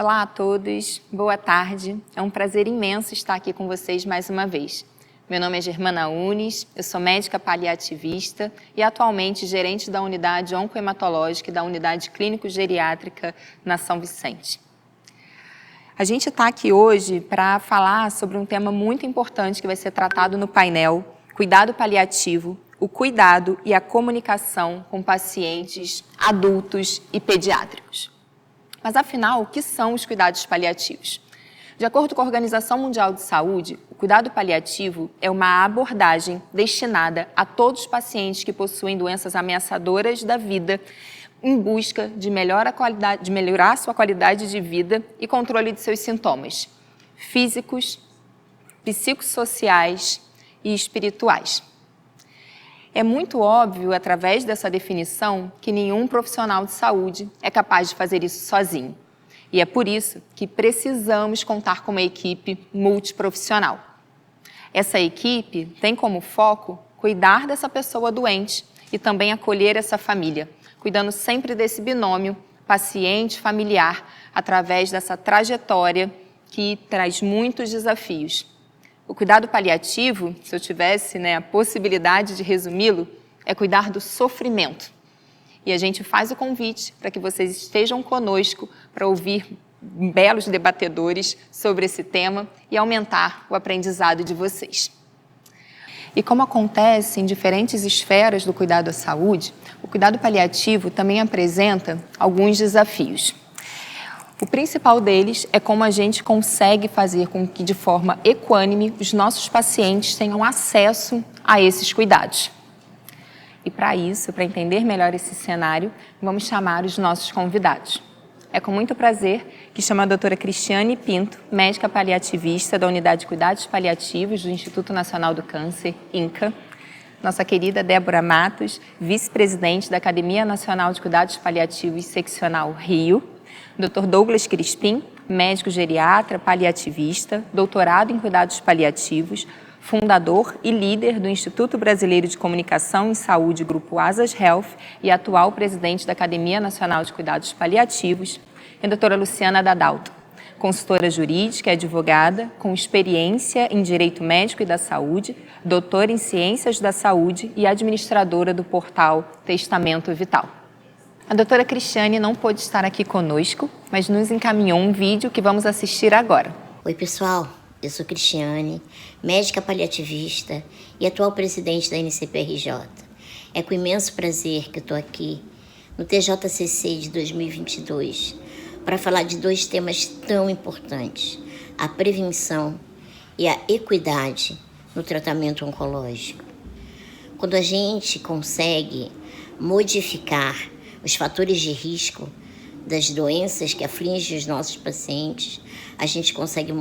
Olá a todos, boa tarde. É um prazer imenso estar aqui com vocês mais uma vez. Meu nome é Germana Unes, eu sou médica paliativista e atualmente gerente da unidade oncohematológica e da unidade clínico-geriátrica na São Vicente. A gente está aqui hoje para falar sobre um tema muito importante que vai ser tratado no painel, cuidado paliativo, o cuidado e a comunicação com pacientes adultos e pediátricos. Mas, afinal, o que são os cuidados paliativos? De acordo com a Organização Mundial de Saúde, o cuidado paliativo é uma abordagem destinada a todos os pacientes que possuem doenças ameaçadoras da vida em busca de melhorar sua qualidade de vida e controle de seus sintomas físicos, psicossociais e espirituais. É muito óbvio, através dessa definição, que nenhum profissional de saúde é capaz de fazer isso sozinho. E é por isso que precisamos contar com uma equipe multiprofissional. Essa equipe tem como foco cuidar dessa pessoa doente e também acolher essa família, cuidando sempre desse binômio paciente-familiar, através dessa trajetória que traz muitos desafios. O cuidado paliativo, se eu tivesse a possibilidade de resumi-lo, é cuidar do sofrimento. E a gente faz o convite para que vocês estejam conosco para ouvir belos debatedores sobre esse tema e aumentar o aprendizado de vocês. E como acontece em diferentes esferas do cuidado à saúde, o cuidado paliativo também apresenta alguns desafios. O principal deles é como a gente consegue fazer com que, de forma equânime, os nossos pacientes tenham acesso a esses cuidados. E para isso, para entender melhor esse cenário, vamos chamar os nossos convidados. É com muito prazer que chamo a doutora Cristiane Pinto, médica paliativista da Unidade de Cuidados Paliativos do Instituto Nacional do Câncer, INCA, nossa querida Débora Matos, vice-presidente da Academia Nacional de Cuidados Paliativos Seccional Rio, Dr. Douglas Crispim, médico geriatra paliativista, doutorado em cuidados paliativos, fundador e líder do Instituto Brasileiro de Comunicação em Saúde, Grupo Asas Health e atual presidente da Academia Nacional de Cuidados Paliativos, e a doutora Luciana Dadalto, consultora jurídica e advogada, com experiência em Direito Médico e da Saúde, doutora em Ciências da Saúde e administradora do portal Testamento Vital. A doutora Cristiane não pôde estar aqui conosco, mas nos encaminhou um vídeo que vamos assistir agora. Oi, pessoal. Eu sou Cristiane, médica paliativista e atual presidente da NCPRJ. É com imenso prazer que eu estou aqui no TJCC de 2022 para falar de dois temas tão importantes: a prevenção e a equidade no tratamento oncológico. Quando a gente consegue modificar os fatores de risco das doenças que afligem os nossos pacientes, a gente consegue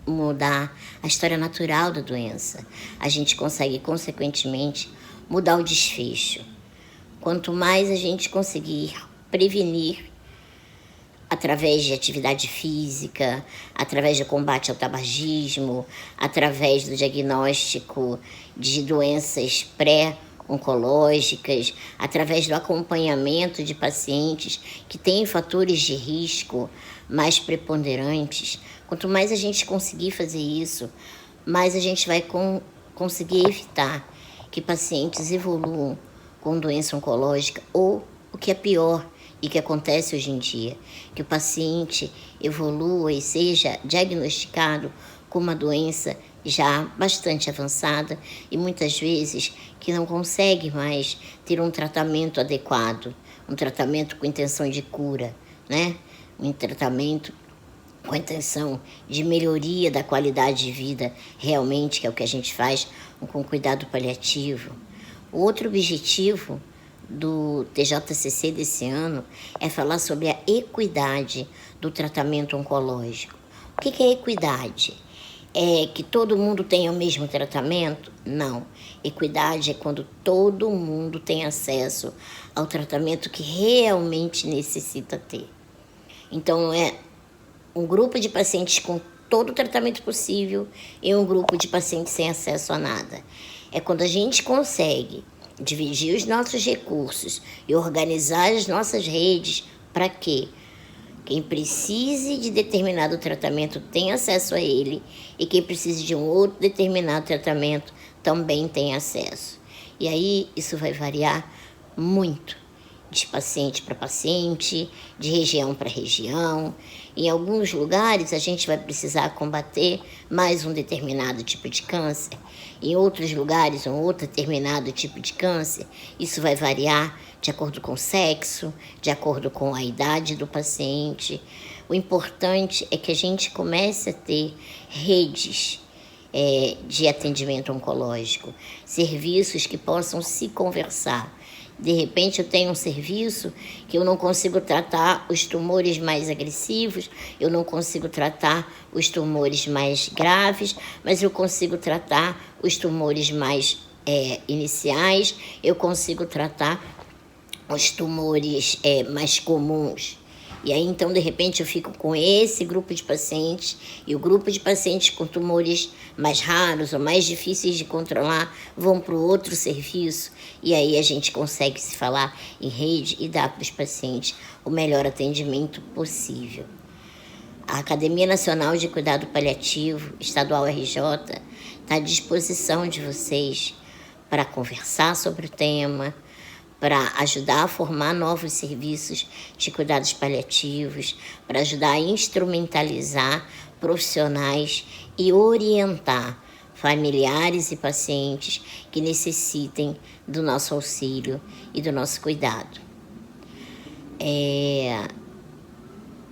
mudar a história natural da doença. A gente consegue, consequentemente, mudar o desfecho. Quanto mais a gente conseguir prevenir através de atividade física, através do combate ao tabagismo, através do diagnóstico de doenças pré-oncológicas, através do acompanhamento de pacientes que têm fatores de risco mais preponderantes. Quanto mais a gente conseguir fazer isso, mais a gente vai conseguir evitar que pacientes evoluam com doença oncológica ou, o que é pior e que acontece hoje em dia, que o paciente evolua e seja diagnosticado com uma doença já bastante avançada e muitas vezes que não consegue mais ter um tratamento adequado, um tratamento com intenção de cura, um tratamento com a intenção de melhoria da qualidade de vida realmente, que é o que a gente faz com cuidado paliativo. O outro objetivo do TJCC desse ano é falar sobre a equidade do tratamento oncológico. O que é equidade? É que todo mundo tenha o mesmo tratamento? Não. Equidade é quando todo mundo tem acesso ao tratamento que realmente necessita ter. Então, não é um grupo de pacientes com todo o tratamento possível e um grupo de pacientes sem acesso a nada. É quando a gente consegue dividir os nossos recursos e organizar as nossas redes para quê? Quem precise de determinado tratamento tem acesso a ele, e quem precise de um outro determinado tratamento também tem acesso. E aí isso vai variar muito, de paciente para paciente, de região para região. Em alguns lugares a gente vai precisar combater mais um determinado tipo de câncer. Em outros lugares, um outro determinado tipo de câncer. Isso vai variar de acordo com o sexo, de acordo com a idade do paciente. O importante é que a gente comece a ter redes de atendimento oncológico, serviços que possam se conversar. De repente eu tenho um serviço que eu não consigo tratar os tumores mais agressivos, eu não consigo tratar os tumores mais graves, mas eu consigo tratar os tumores mais iniciais, eu consigo tratar os tumores mais comuns. E aí, então, de repente, eu fico com esse grupo de pacientes, e o grupo de pacientes com tumores mais raros ou mais difíceis de controlar vão para o outro serviço, e aí a gente consegue se falar em rede e dar para os pacientes o melhor atendimento possível. A Academia Nacional de Cuidado Paliativo, Estadual RJ, está à disposição de vocês para conversar sobre o tema, para ajudar a formar novos serviços de cuidados paliativos, para ajudar a instrumentalizar profissionais e orientar familiares e pacientes que necessitem do nosso auxílio e do nosso cuidado.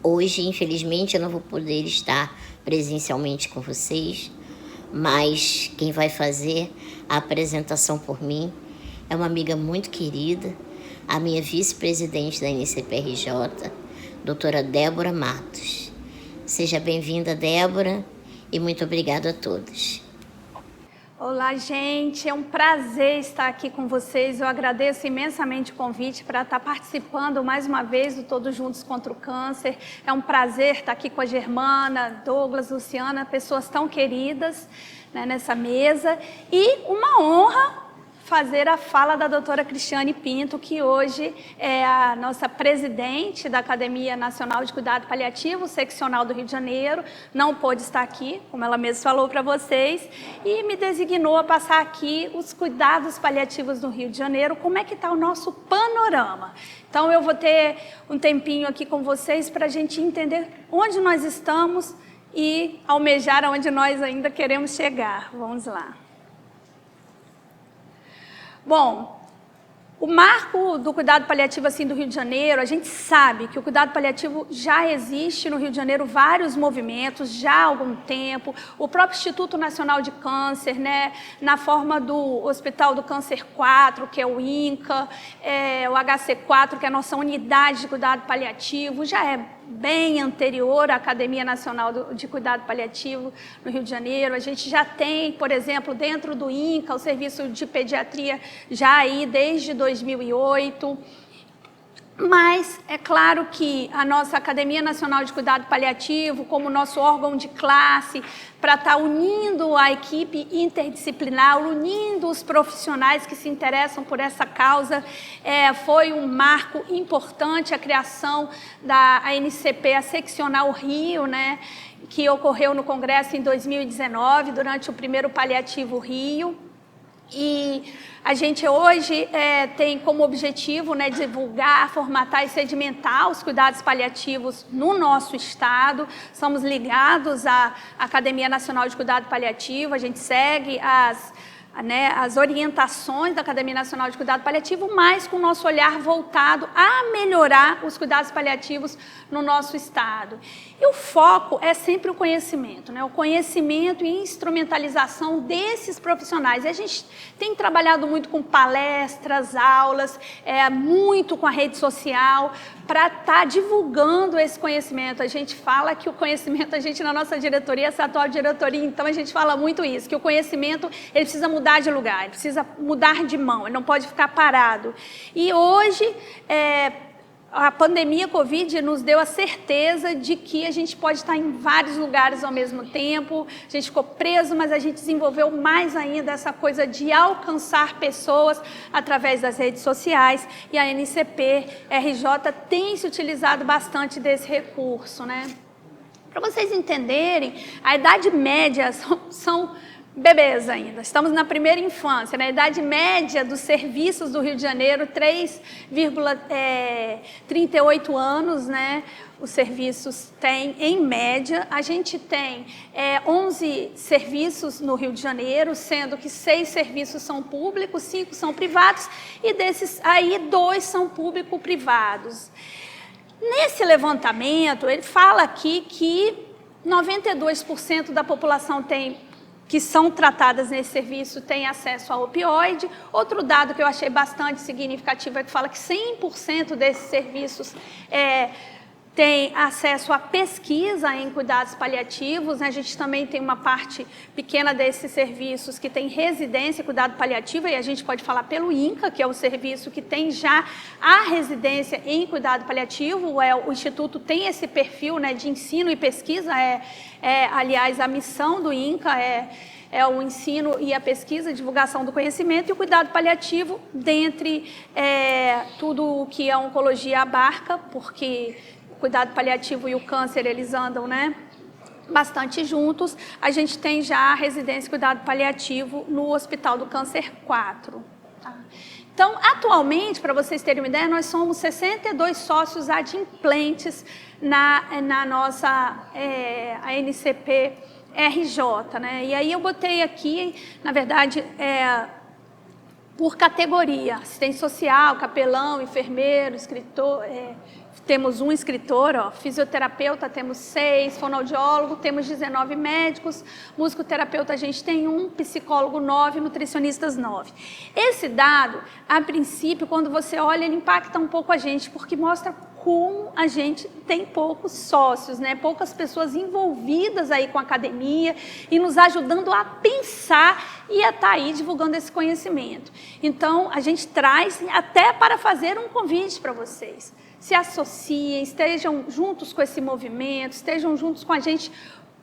Hoje, infelizmente, eu não vou poder estar presencialmente com vocês, mas quem vai fazer a apresentação por mim é uma amiga muito querida, a minha vice-presidente da NCPRJ, doutora Débora Matos. Seja bem-vinda, Débora, e muito obrigada a todos. Olá, gente. É um prazer estar aqui com vocês. Eu agradeço imensamente o convite para estar participando mais uma vez do Todos Juntos contra o Câncer. É um prazer estar aqui com a Germana, Douglas, Luciana, pessoas tão queridas, né, nessa mesa. E uma honra fazer a fala da doutora Cristiane Pinto, que hoje é a nossa presidente da Academia Nacional de Cuidado Paliativo, seccional do Rio de Janeiro. Não pôde estar aqui, como ela mesma falou para vocês, e me designou a passar aqui os cuidados paliativos no Rio de Janeiro, como é que está o nosso panorama. Então eu vou ter um tempinho aqui com vocês para a gente entender onde nós estamos e almejar aonde nós ainda queremos chegar. Vamos lá. Bom, o marco do cuidado paliativo assim, do Rio de Janeiro, a gente sabe que o cuidado paliativo já existe no Rio de Janeiro, vários movimentos, já há algum tempo. O próprio Instituto Nacional de Câncer, né, na forma do Hospital do Câncer 4, que é o INCA, o HC4, que é a nossa unidade de cuidado paliativo, já é bem anterior à Academia Nacional de Cuidado Paliativo no Rio de Janeiro. A gente já tem, por exemplo, dentro do INCA, o serviço de pediatria já aí desde 2008. Mas é claro que a nossa Academia Nacional de Cuidado Paliativo, como nosso órgão de classe, para estar unindo a equipe interdisciplinar, unindo os profissionais que se interessam por essa causa, foi um marco importante a criação da ANCP, a Seccional Rio, né, que ocorreu no Congresso em 2019, durante o primeiro Paliativo Rio. E a gente hoje tem como objetivo, né, divulgar, formatar e sedimentar os cuidados paliativos no nosso estado. Somos ligados à Academia Nacional de Cuidado Paliativo, a gente segue as orientações da Academia Nacional de Cuidado Paliativo, mas com o nosso olhar voltado a melhorar os cuidados paliativos no nosso estado. E o foco é sempre o conhecimento, né? O conhecimento e instrumentalização desses profissionais. E a gente tem trabalhado muito com palestras, aulas, muito com a rede social, para estar divulgando esse conhecimento. A gente fala que o conhecimento, a gente na nossa diretoria, essa atual diretoria, então a gente fala muito isso, que o conhecimento ele precisa mudar de lugar, ele precisa mudar de mão, ele não pode ficar parado. E hoje, a pandemia Covid nos deu a certeza de que a gente pode estar em vários lugares ao mesmo tempo. A gente ficou preso, mas a gente desenvolveu mais ainda essa coisa de alcançar pessoas através das redes sociais. E a NCP RJ tem se utilizado bastante desse recurso, né? Para vocês entenderem, a idade média são bebês ainda, estamos na primeira infância, na idade média dos serviços do Rio de Janeiro, 3,38 anos, né? Os serviços têm, em média, a gente tem 11 serviços no Rio de Janeiro, sendo que 6 serviços são públicos, 5 são privados, e desses aí 2 são público-privados. Nesse levantamento, ele fala aqui que 92% da população que são tratadas nesse serviço têm acesso a opioide. Outro dado que eu achei bastante significativo é que fala que 100% desses serviços têm acesso à pesquisa em cuidados paliativos, né? A gente também tem uma parte pequena desses serviços que tem residência em cuidado paliativo, e a gente pode falar pelo INCA, que é o serviço que tem já a residência em cuidado paliativo. O Instituto tem esse perfil, né, de ensino e pesquisa, aliás, a missão do INCA é o ensino e a pesquisa, a divulgação do conhecimento, e o cuidado paliativo, dentre tudo o que a oncologia abarca, porque o cuidado paliativo e o câncer, eles andam, né, bastante juntos. A gente tem já a residência e cuidado paliativo no Hospital do Câncer 4. Tá? Então, atualmente, para vocês terem uma ideia, nós somos 62 sócios adimplentes na nossa ANCP RJ, né? E aí eu botei aqui, na verdade, por categoria: assistente social, capelão, enfermeiro, escritor, temos um escritor, fisioterapeuta temos 6, fonoaudiólogo temos 19 médicos, musicoterapeuta a gente tem 1, psicólogo 9, nutricionistas 9. Esse dado, a princípio, quando você olha, ele impacta um pouco a gente, porque mostra como a gente tem poucos sócios, né? Poucas pessoas envolvidas aí com a academia e nos ajudando a pensar e a estar aí divulgando esse conhecimento. Então, a gente traz até para fazer um convite para vocês. Se associem, estejam juntos com esse movimento, estejam juntos com a gente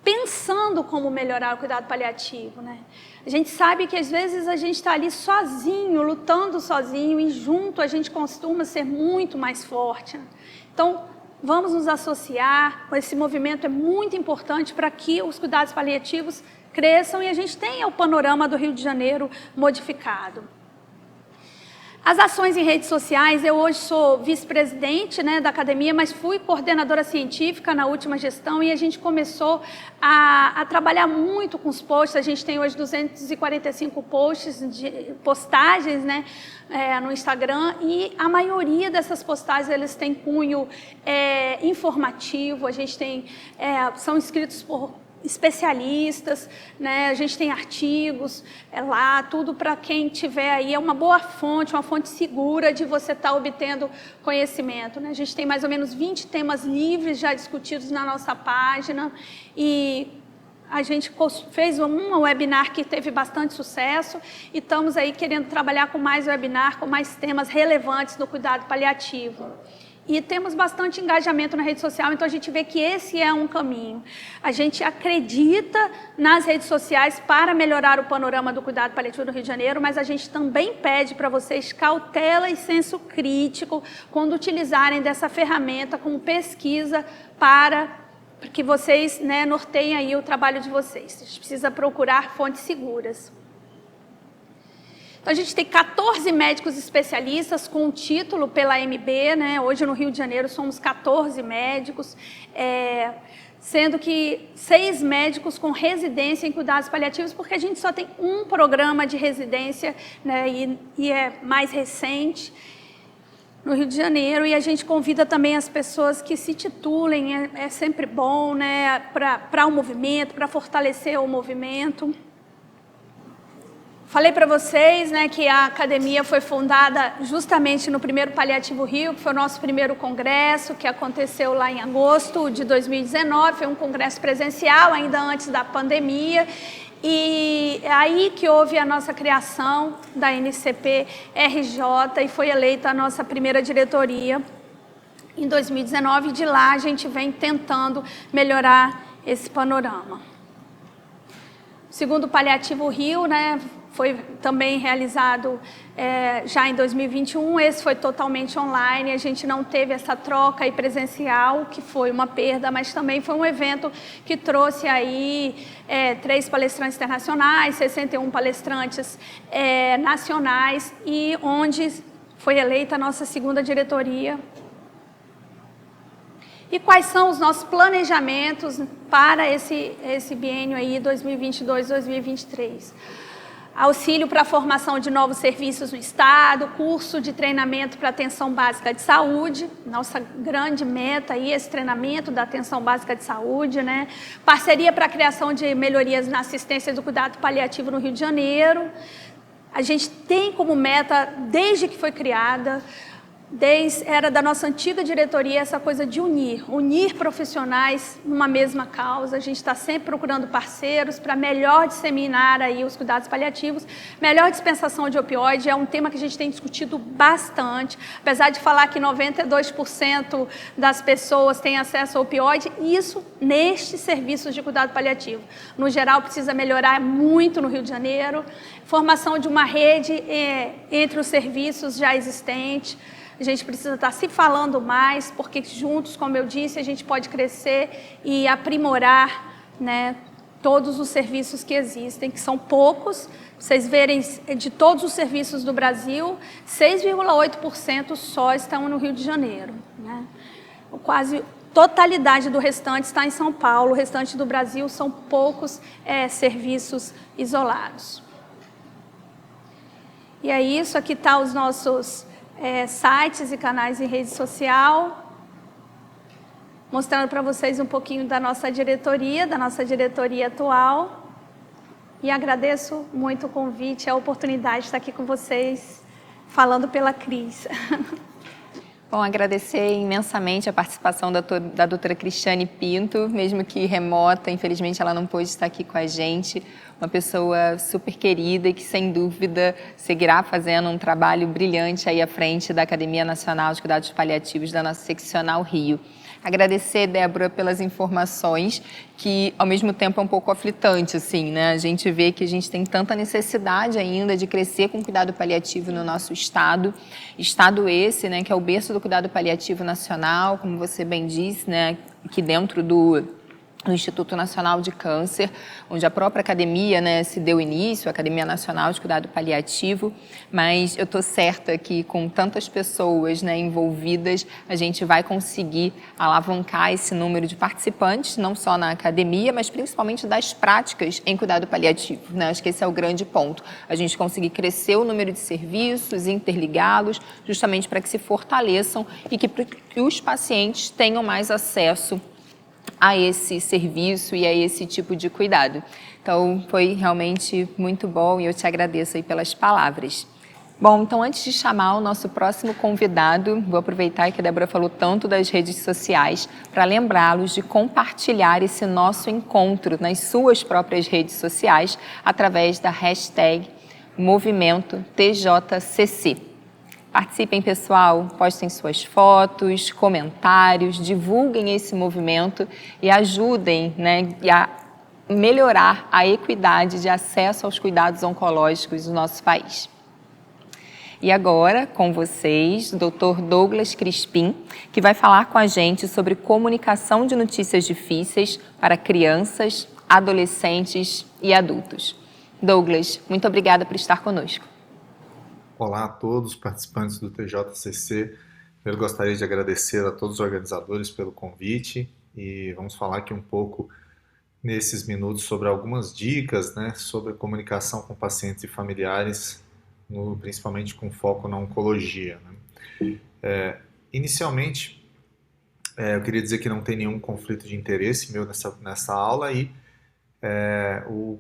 pensando como melhorar o cuidado paliativo, né? A gente sabe que às vezes a gente está ali sozinho, lutando sozinho, e junto a gente costuma ser muito mais forte, né? Então, vamos nos associar. Esse movimento é muito importante para que os cuidados paliativos cresçam e a gente tenha o panorama do Rio de Janeiro modificado. As ações em redes sociais, eu hoje sou vice-presidente, né, da academia, mas fui coordenadora científica na última gestão, e a gente começou a trabalhar muito com os posts. A gente tem hoje 245 postagens, né, no Instagram, e a maioria dessas postagens eles têm cunho informativo. A gente tem, são escritos por especialistas, né? A gente tem artigos lá, tudo para quem tiver aí, é uma boa fonte, uma fonte segura de você estar obtendo conhecimento, né? A gente tem mais ou menos 20 temas livres já discutidos na nossa página, e a gente fez um webinar que teve bastante sucesso, e estamos aí querendo trabalhar com mais webinar, com mais temas relevantes no cuidado paliativo. E temos bastante engajamento na rede social, então a gente vê que esse é um caminho. A gente acredita nas redes sociais para melhorar o panorama do cuidado paliativo no Rio de Janeiro, mas a gente também pede para vocês cautela e senso crítico quando utilizarem dessa ferramenta como pesquisa para que vocês, né, norteiem aí o trabalho de vocês. A gente precisa procurar fontes seguras. Então, a gente tem 14 médicos especialistas com título pela MB, né? Hoje no Rio de Janeiro somos 14 médicos, sendo que 6 médicos com residência em cuidados paliativos, porque a gente só tem um programa de residência, né? E é mais recente no Rio de Janeiro, e a gente convida também as pessoas que se titulem, é sempre bom, né? Para o movimento, para fortalecer o movimento. Falei para vocês, né, que a academia foi fundada justamente no primeiro Paliativo Rio, que foi o nosso primeiro congresso, que aconteceu lá em agosto de 2019, foi um congresso presencial, ainda antes da pandemia, e é aí que houve a nossa criação da NCP RJ, e foi eleita a nossa primeira diretoria em 2019, de lá a gente vem tentando melhorar esse panorama. O segundo paliativo Rio, né, foi também realizado já em 2021, esse foi totalmente online, a gente não teve essa troca aí presencial, que foi uma perda, mas também foi um evento que trouxe aí 3 palestrantes internacionais, 61 palestrantes nacionais, e onde foi eleita a nossa segunda diretoria. E quais são os nossos planejamentos para esse biênio aí 2022-2023? Auxílio para a formação de novos serviços no Estado, curso de treinamento para atenção básica de saúde, nossa grande meta aí, esse treinamento da atenção básica de saúde, né? Parceria para a criação de melhorias na assistência do cuidado paliativo no Rio de Janeiro. A gente tem como meta, desde que foi criada, era da nossa antiga diretoria, essa coisa de unir profissionais numa mesma causa. A gente está sempre procurando parceiros para melhor disseminar aí os cuidados paliativos, melhor dispensação de opioide, é um tema que a gente tem discutido bastante, apesar de falar que 92% das pessoas têm acesso ao opioide, isso nestes serviços de cuidado paliativo. No geral, precisa melhorar muito no Rio de Janeiro, formação de uma rede entre os serviços já existentes. A gente precisa estar se falando mais, porque juntos, como eu disse, a gente pode crescer e aprimorar, né, todos os serviços que existem, que são poucos. Vocês verem, de todos os serviços do Brasil, 6,8% só estão no Rio de Janeiro, né? Quase totalidade do restante está em São Paulo, o restante do Brasil são poucos serviços isolados. E é isso, aqui está os nossos sites e canais em rede social, mostrando para vocês um pouquinho da nossa diretoria atual. E agradeço muito o convite, a oportunidade de estar aqui com vocês, falando pela Cris. Bom, agradecer imensamente a participação da doutora Cristiane Pinto, mesmo que remota, infelizmente ela não pôde estar aqui com a gente. Uma pessoa super querida e que, sem dúvida, seguirá fazendo um trabalho brilhante aí à frente da Academia Nacional de Cuidados Paliativos da nossa seccional Rio. Agradecer, Débora, pelas informações, que ao mesmo tempo é um pouco aflitante, assim, né? A gente vê que a gente tem tanta necessidade ainda de crescer com o cuidado paliativo no nosso estado. Estado esse, né, que é o berço do cuidado paliativo nacional, como você bem disse, né, aqui dentro do Instituto Nacional de Câncer, onde a própria academia, né, se deu início, a Academia Nacional de Cuidado Paliativo, mas eu estou certa que com tantas pessoas, né, envolvidas, a gente vai conseguir alavancar esse número de participantes, não só na academia, mas principalmente das práticas em cuidado paliativo, né? Acho que esse é o grande ponto, a gente conseguir crescer o número de serviços, interligá-los, justamente para que se fortaleçam e que os pacientes tenham mais acesso a esse serviço e a esse tipo de cuidado. Então, foi realmente muito bom e eu te agradeço aí pelas palavras. Bom, então antes de chamar o nosso próximo convidado, vou aproveitar que a Débora falou tanto das redes sociais para lembrá-los de compartilhar esse nosso encontro nas suas próprias redes sociais através da hashtag Movimento TJCC. Participem, pessoal, postem suas fotos, comentários, divulguem esse movimento e ajudem, né, a melhorar a equidade de acesso aos cuidados oncológicos do nosso país. E agora, com vocês, o Dr. Douglas Crispim, que vai falar com a gente sobre comunicação de notícias difíceis para crianças, adolescentes e adultos. Douglas, muito obrigada por estar conosco. Olá a todos os participantes do TJCC. Eu gostaria de agradecer a todos os organizadores pelo convite e vamos falar aqui um pouco nesses minutos sobre algumas dicas, né, sobre comunicação com pacientes e familiares, principalmente com foco na oncologia, né. Inicialmente, eu queria dizer que não tem nenhum conflito de interesse meu nessa aula e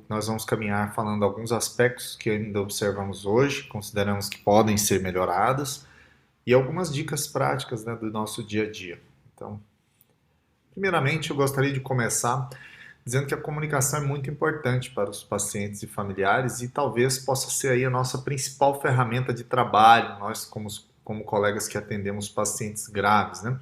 nós vamos caminhar falando alguns aspectos que ainda observamos hoje, consideramos que podem ser melhorados, e algumas dicas práticas, né, do nosso dia a dia. Então, primeiramente, eu gostaria de começar dizendo que a comunicação é muito importante para os pacientes e familiares e talvez possa ser aí a nossa principal ferramenta de trabalho, nós como colegas que atendemos pacientes graves, né?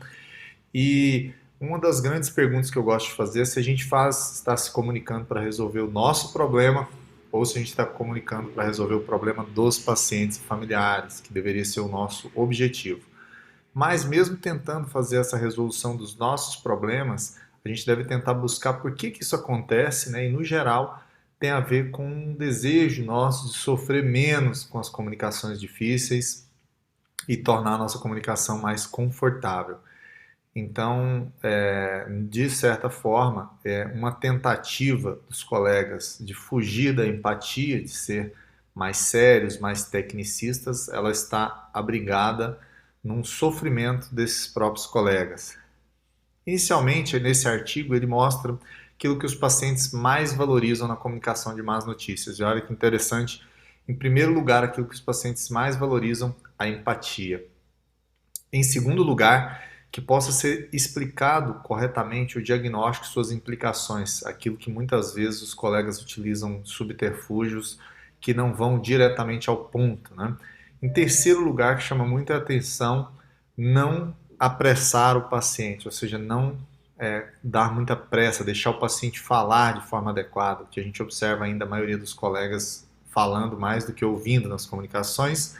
E uma das grandes perguntas que eu gosto de fazer é se a gente está se comunicando para resolver o nosso problema ou se a gente está comunicando para resolver o problema dos pacientes e familiares, que deveria ser o nosso objetivo. Mas mesmo tentando fazer essa resolução dos nossos problemas, a gente deve tentar buscar por que isso acontece, né? E no geral tem a ver com um desejo nosso de sofrer menos com as comunicações difíceis e tornar a nossa comunicação mais confortável. Então, de certa forma, uma tentativa dos colegas de fugir da empatia, de ser mais sérios, mais tecnicistas, ela está abrigada num sofrimento desses próprios colegas. Inicialmente, nesse artigo, ele mostra aquilo que os pacientes mais valorizam na comunicação de más notícias. E olha que interessante, em primeiro lugar, aquilo que os pacientes mais valorizam, a empatia. Em segundo lugar, que possa ser explicado corretamente o diagnóstico e suas implicações, aquilo que muitas vezes os colegas utilizam subterfúgios que não vão diretamente ao ponto, né? Em terceiro lugar, que chama muita atenção, não apressar o paciente, ou seja, não dar muita pressa, deixar o paciente falar de forma adequada, que a gente observa ainda a maioria dos colegas falando mais do que ouvindo nas comunicações.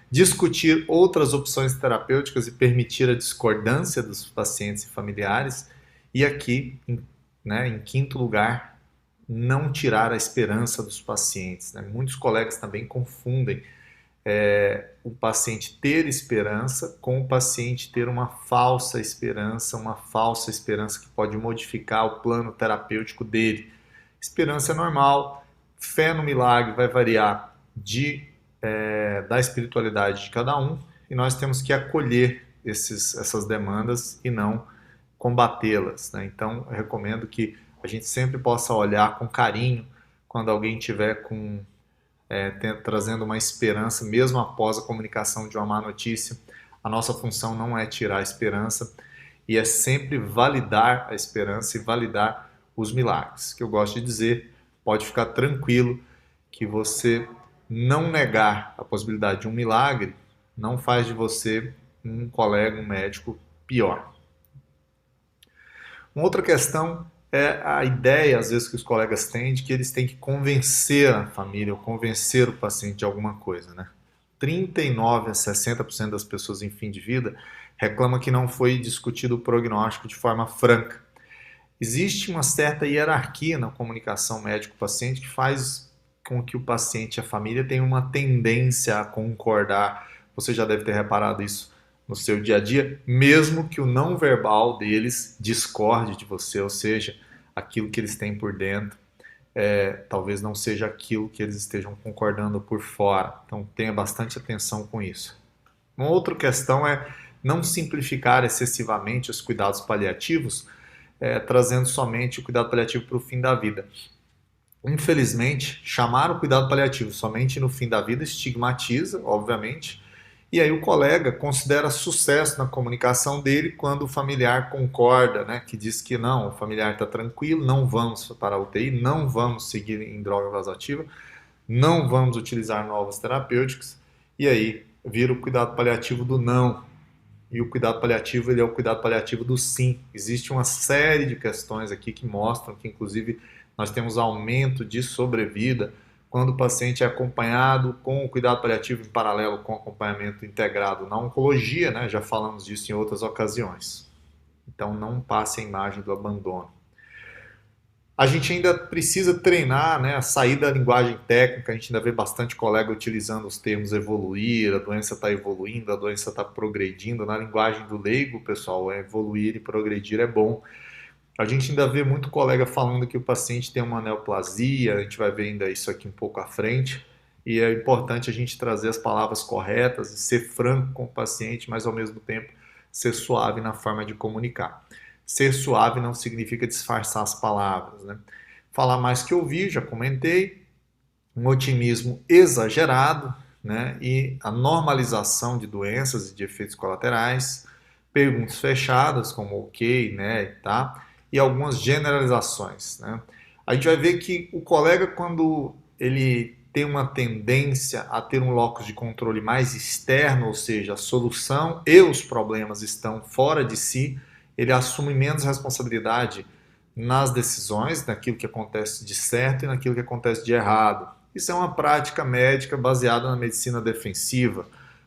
Discutir outras opções terapêuticas e permitir a discordância dos pacientes e familiares. E aqui, em quinto lugar, não tirar a esperança dos pacientes, né? Muitos colegas também confundem o paciente ter esperança com o paciente ter uma falsa esperança que pode modificar o plano terapêutico dele. Esperança é normal, fé no milagre vai variar da espiritualidade de cada um, e nós temos que acolher essas demandas e não combatê-las, né? Então, eu recomendo que a gente sempre possa olhar com carinho quando alguém estiver trazendo uma esperança, mesmo após a comunicação de uma má notícia. A nossa função não é tirar a esperança, e é sempre validar a esperança e validar os milagres. Que eu gosto de dizer, pode ficar tranquilo que você não negar a possibilidade de um milagre não faz de você um colega, um médico pior. Uma outra questão é a ideia, às vezes, que os colegas têm de que eles têm que convencer a família ou convencer o paciente de alguma coisa, né? 39% a 60% das pessoas em fim de vida reclamam que não foi discutido o prognóstico de forma franca. Existe uma certa hierarquia na comunicação médico-paciente que faz com que o paciente e a família tenham uma tendência a concordar. Você já deve ter reparado isso no seu dia a dia, mesmo que o não verbal deles discorde de você, ou seja, aquilo que eles têm por dentro talvez não seja aquilo que eles estejam concordando por fora. Então tenha bastante atenção com isso. Uma outra questão é não simplificar excessivamente os cuidados paliativos, trazendo somente o cuidado paliativo para o fim da vida. Infelizmente, chamar o cuidado paliativo somente no fim da vida estigmatiza, obviamente, e aí o colega considera sucesso na comunicação dele quando o familiar concorda, né, que diz que não, o familiar está tranquilo, não vamos para a UTI, não vamos seguir em droga vasoativa, não vamos utilizar novos terapêuticos, e aí vira o cuidado paliativo do não. E o cuidado paliativo, ele é o cuidado paliativo do sim. Existe uma série de questões aqui que mostram que, inclusive, nós temos aumento de sobrevida quando o paciente é acompanhado com o cuidado paliativo em paralelo com o acompanhamento integrado na oncologia, né? Já falamos disso em outras ocasiões. Então não passe a imagem do abandono. A gente ainda precisa treinar, né, a sair da linguagem técnica. A gente ainda vê bastante colega utilizando os termos evoluir, a doença está evoluindo, a doença está progredindo. Na linguagem do leigo, pessoal, evoluir e progredir é bom. A gente ainda vê muito colega falando que o paciente tem uma neoplasia, a gente vai ver ainda isso aqui um pouco à frente, e é importante a gente trazer as palavras corretas e ser franco com o paciente, mas ao mesmo tempo ser suave na forma de comunicar. Ser suave não significa disfarçar as palavras, né? Falar mais que ouvir, já comentei, um otimismo exagerado, né? E a normalização de doenças e de efeitos colaterais, perguntas fechadas como ok, né, tá? E algumas generalizações, né? A gente vai ver que o colega, quando ele tem uma tendência a ter um locus de controle mais externo, ou seja, a solução e os problemas estão fora de si, ele assume menos responsabilidade nas decisões, naquilo que acontece de certo e naquilo que acontece de errado. Isso é uma prática médica baseada na medicina defensiva.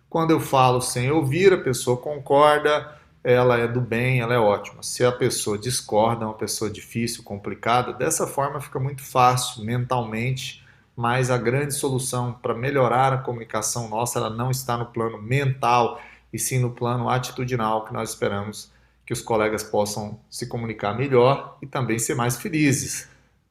Quando eu falo sem ouvir, a pessoa concorda, ela é do bem, ela é ótima. Se a pessoa discorda, é uma pessoa difícil, complicada, dessa forma fica muito fácil mentalmente, mas a grande solução para melhorar a comunicação nossa, ela não está no plano mental, e sim no plano atitudinal, que nós esperamos que os colegas possam se comunicar melhor e também ser mais felizes.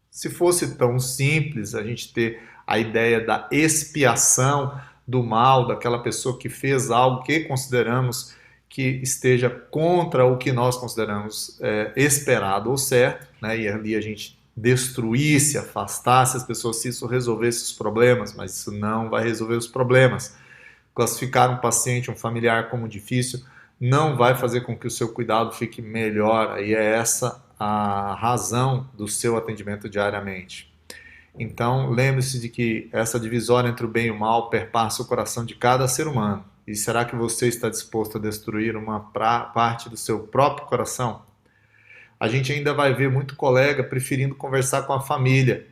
Se fosse tão simples a gente ter a ideia da expiação do mal, daquela pessoa que fez algo que consideramos que esteja contra o que nós consideramos esperado ou certo, né? E ali a gente destruísse, afastasse as pessoas, se isso resolvesse os problemas, mas isso não vai resolver os problemas. Classificar um paciente, um familiar como difícil, não vai fazer com que o seu cuidado fique melhor, e é essa a razão do seu atendimento diariamente. Então, lembre-se de que essa divisória entre o bem e o mal perpassa o coração de cada ser humano. E será que você está disposto a destruir uma parte do seu próprio coração? A gente ainda vai ver muito colega preferindo conversar com a família.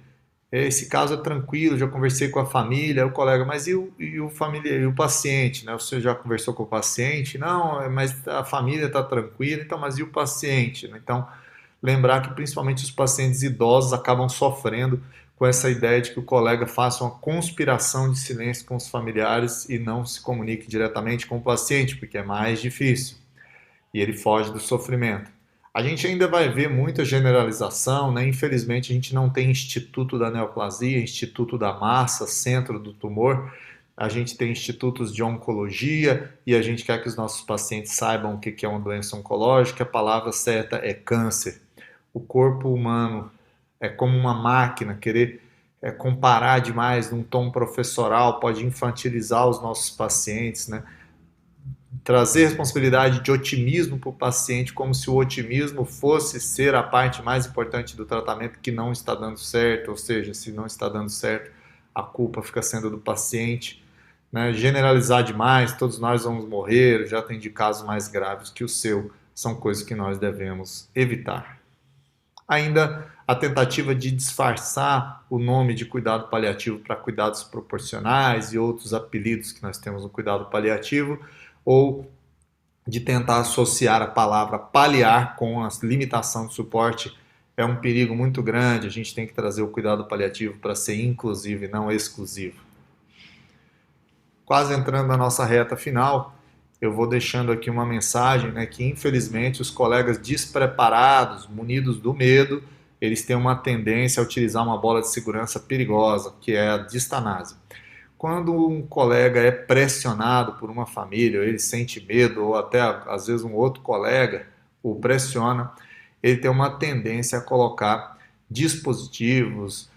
Esse caso é tranquilo, já conversei com a família, o colega, mas e o paciente? Né? Você já conversou com o paciente? Não, mas a família está tranquila, então, mas e o paciente? Então, lembrar que principalmente os pacientes idosos acabam sofrendo com essa ideia de que o colega faça uma conspiração de silêncio com os familiares e não se comunique diretamente com o paciente, porque é mais difícil e ele foge do sofrimento. A gente ainda vai ver muita generalização, né? Infelizmente a gente não tem instituto da neoplasia, instituto da massa, centro do tumor. A gente tem institutos de oncologia e a gente quer que os nossos pacientes saibam o que é uma doença oncológica. A palavra certa é câncer. O corpo humano é como uma máquina, querer comparar demais num tom professoral pode infantilizar os nossos pacientes, né? Trazer responsabilidade de otimismo para o paciente, como se o otimismo fosse ser a parte mais importante do tratamento que não está dando certo, ou seja, se não está dando certo, a culpa fica sendo do paciente, né? Generalizar demais, todos nós vamos morrer, já tem de casos mais graves que o seu, são coisas que nós devemos evitar. Ainda a tentativa de disfarçar o nome de cuidado paliativo para cuidados proporcionais e outros apelidos que nós temos no cuidado paliativo, ou de tentar associar a palavra paliar com a limitação de suporte, é um perigo muito grande. A gente tem que trazer o cuidado paliativo para ser inclusivo e não exclusivo. Quase entrando na nossa reta final, eu vou deixando aqui uma mensagem, né, que infelizmente os colegas despreparados, munidos do medo, eles têm uma tendência a utilizar uma bola de segurança perigosa, que é a distanase. Quando um colega é pressionado por uma família, ou ele sente medo, ou até às vezes um outro colega o pressiona, ele tem uma tendência a colocar dispositivos,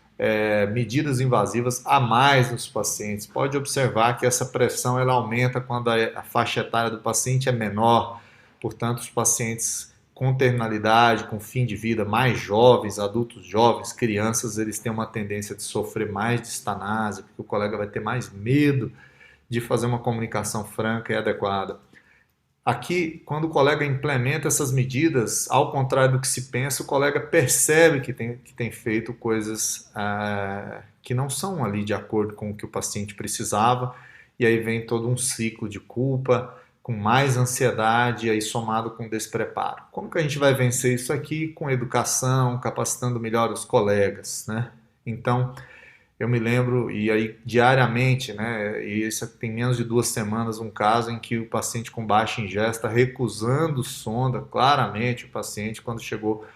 medidas invasivas a mais nos pacientes. Pode observar que essa pressão ela aumenta quando a faixa etária do paciente é menor, portanto os pacientes com terminalidade, com fim de vida, mais jovens, adultos jovens, crianças, eles têm uma tendência de sofrer mais distanase, porque o colega vai ter mais medo de fazer uma comunicação franca e adequada. Aqui, quando o colega implementa essas medidas, ao contrário do que se pensa, o colega percebe que tem feito coisas que não são ali de acordo com o que o paciente precisava, e aí vem todo um ciclo de culpa, com mais ansiedade, aí somado com despreparo. Como que a gente vai vencer isso aqui? Com educação, capacitando melhor os colegas, né? Então, eu me lembro, e aí diariamente, né, e isso tem menos de 2 semanas, um caso em que o paciente com baixa ingesta recusando sonda, claramente o paciente, quando chegou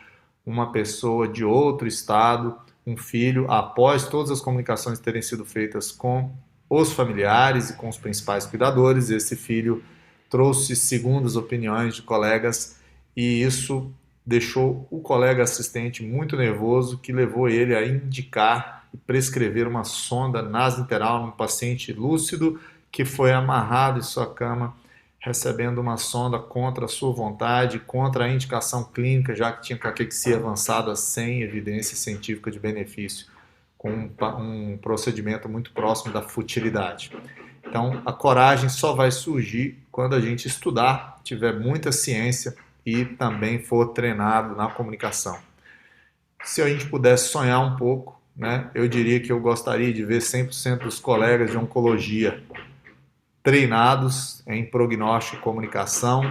uma pessoa de outro estado, um filho, após todas as comunicações terem sido feitas com os familiares e com os principais cuidadores, esse filho trouxe segundas opiniões de colegas e isso deixou o colega assistente muito nervoso, que levou ele a indicar e prescrever uma sonda nasointeral num paciente lúcido que foi amarrado em sua cama, recebendo uma sonda contra a sua vontade, contra a indicação clínica, já que tinha caquexia avançada sem evidência científica de benefício, com um procedimento muito próximo da futilidade. Então, a coragem só vai surgir quando a gente estudar, tiver muita ciência e também for treinado na comunicação. Se a gente pudesse sonhar um pouco, né, eu diria que eu gostaria de ver 100% dos colegas de oncologia treinados em prognóstico e comunicação,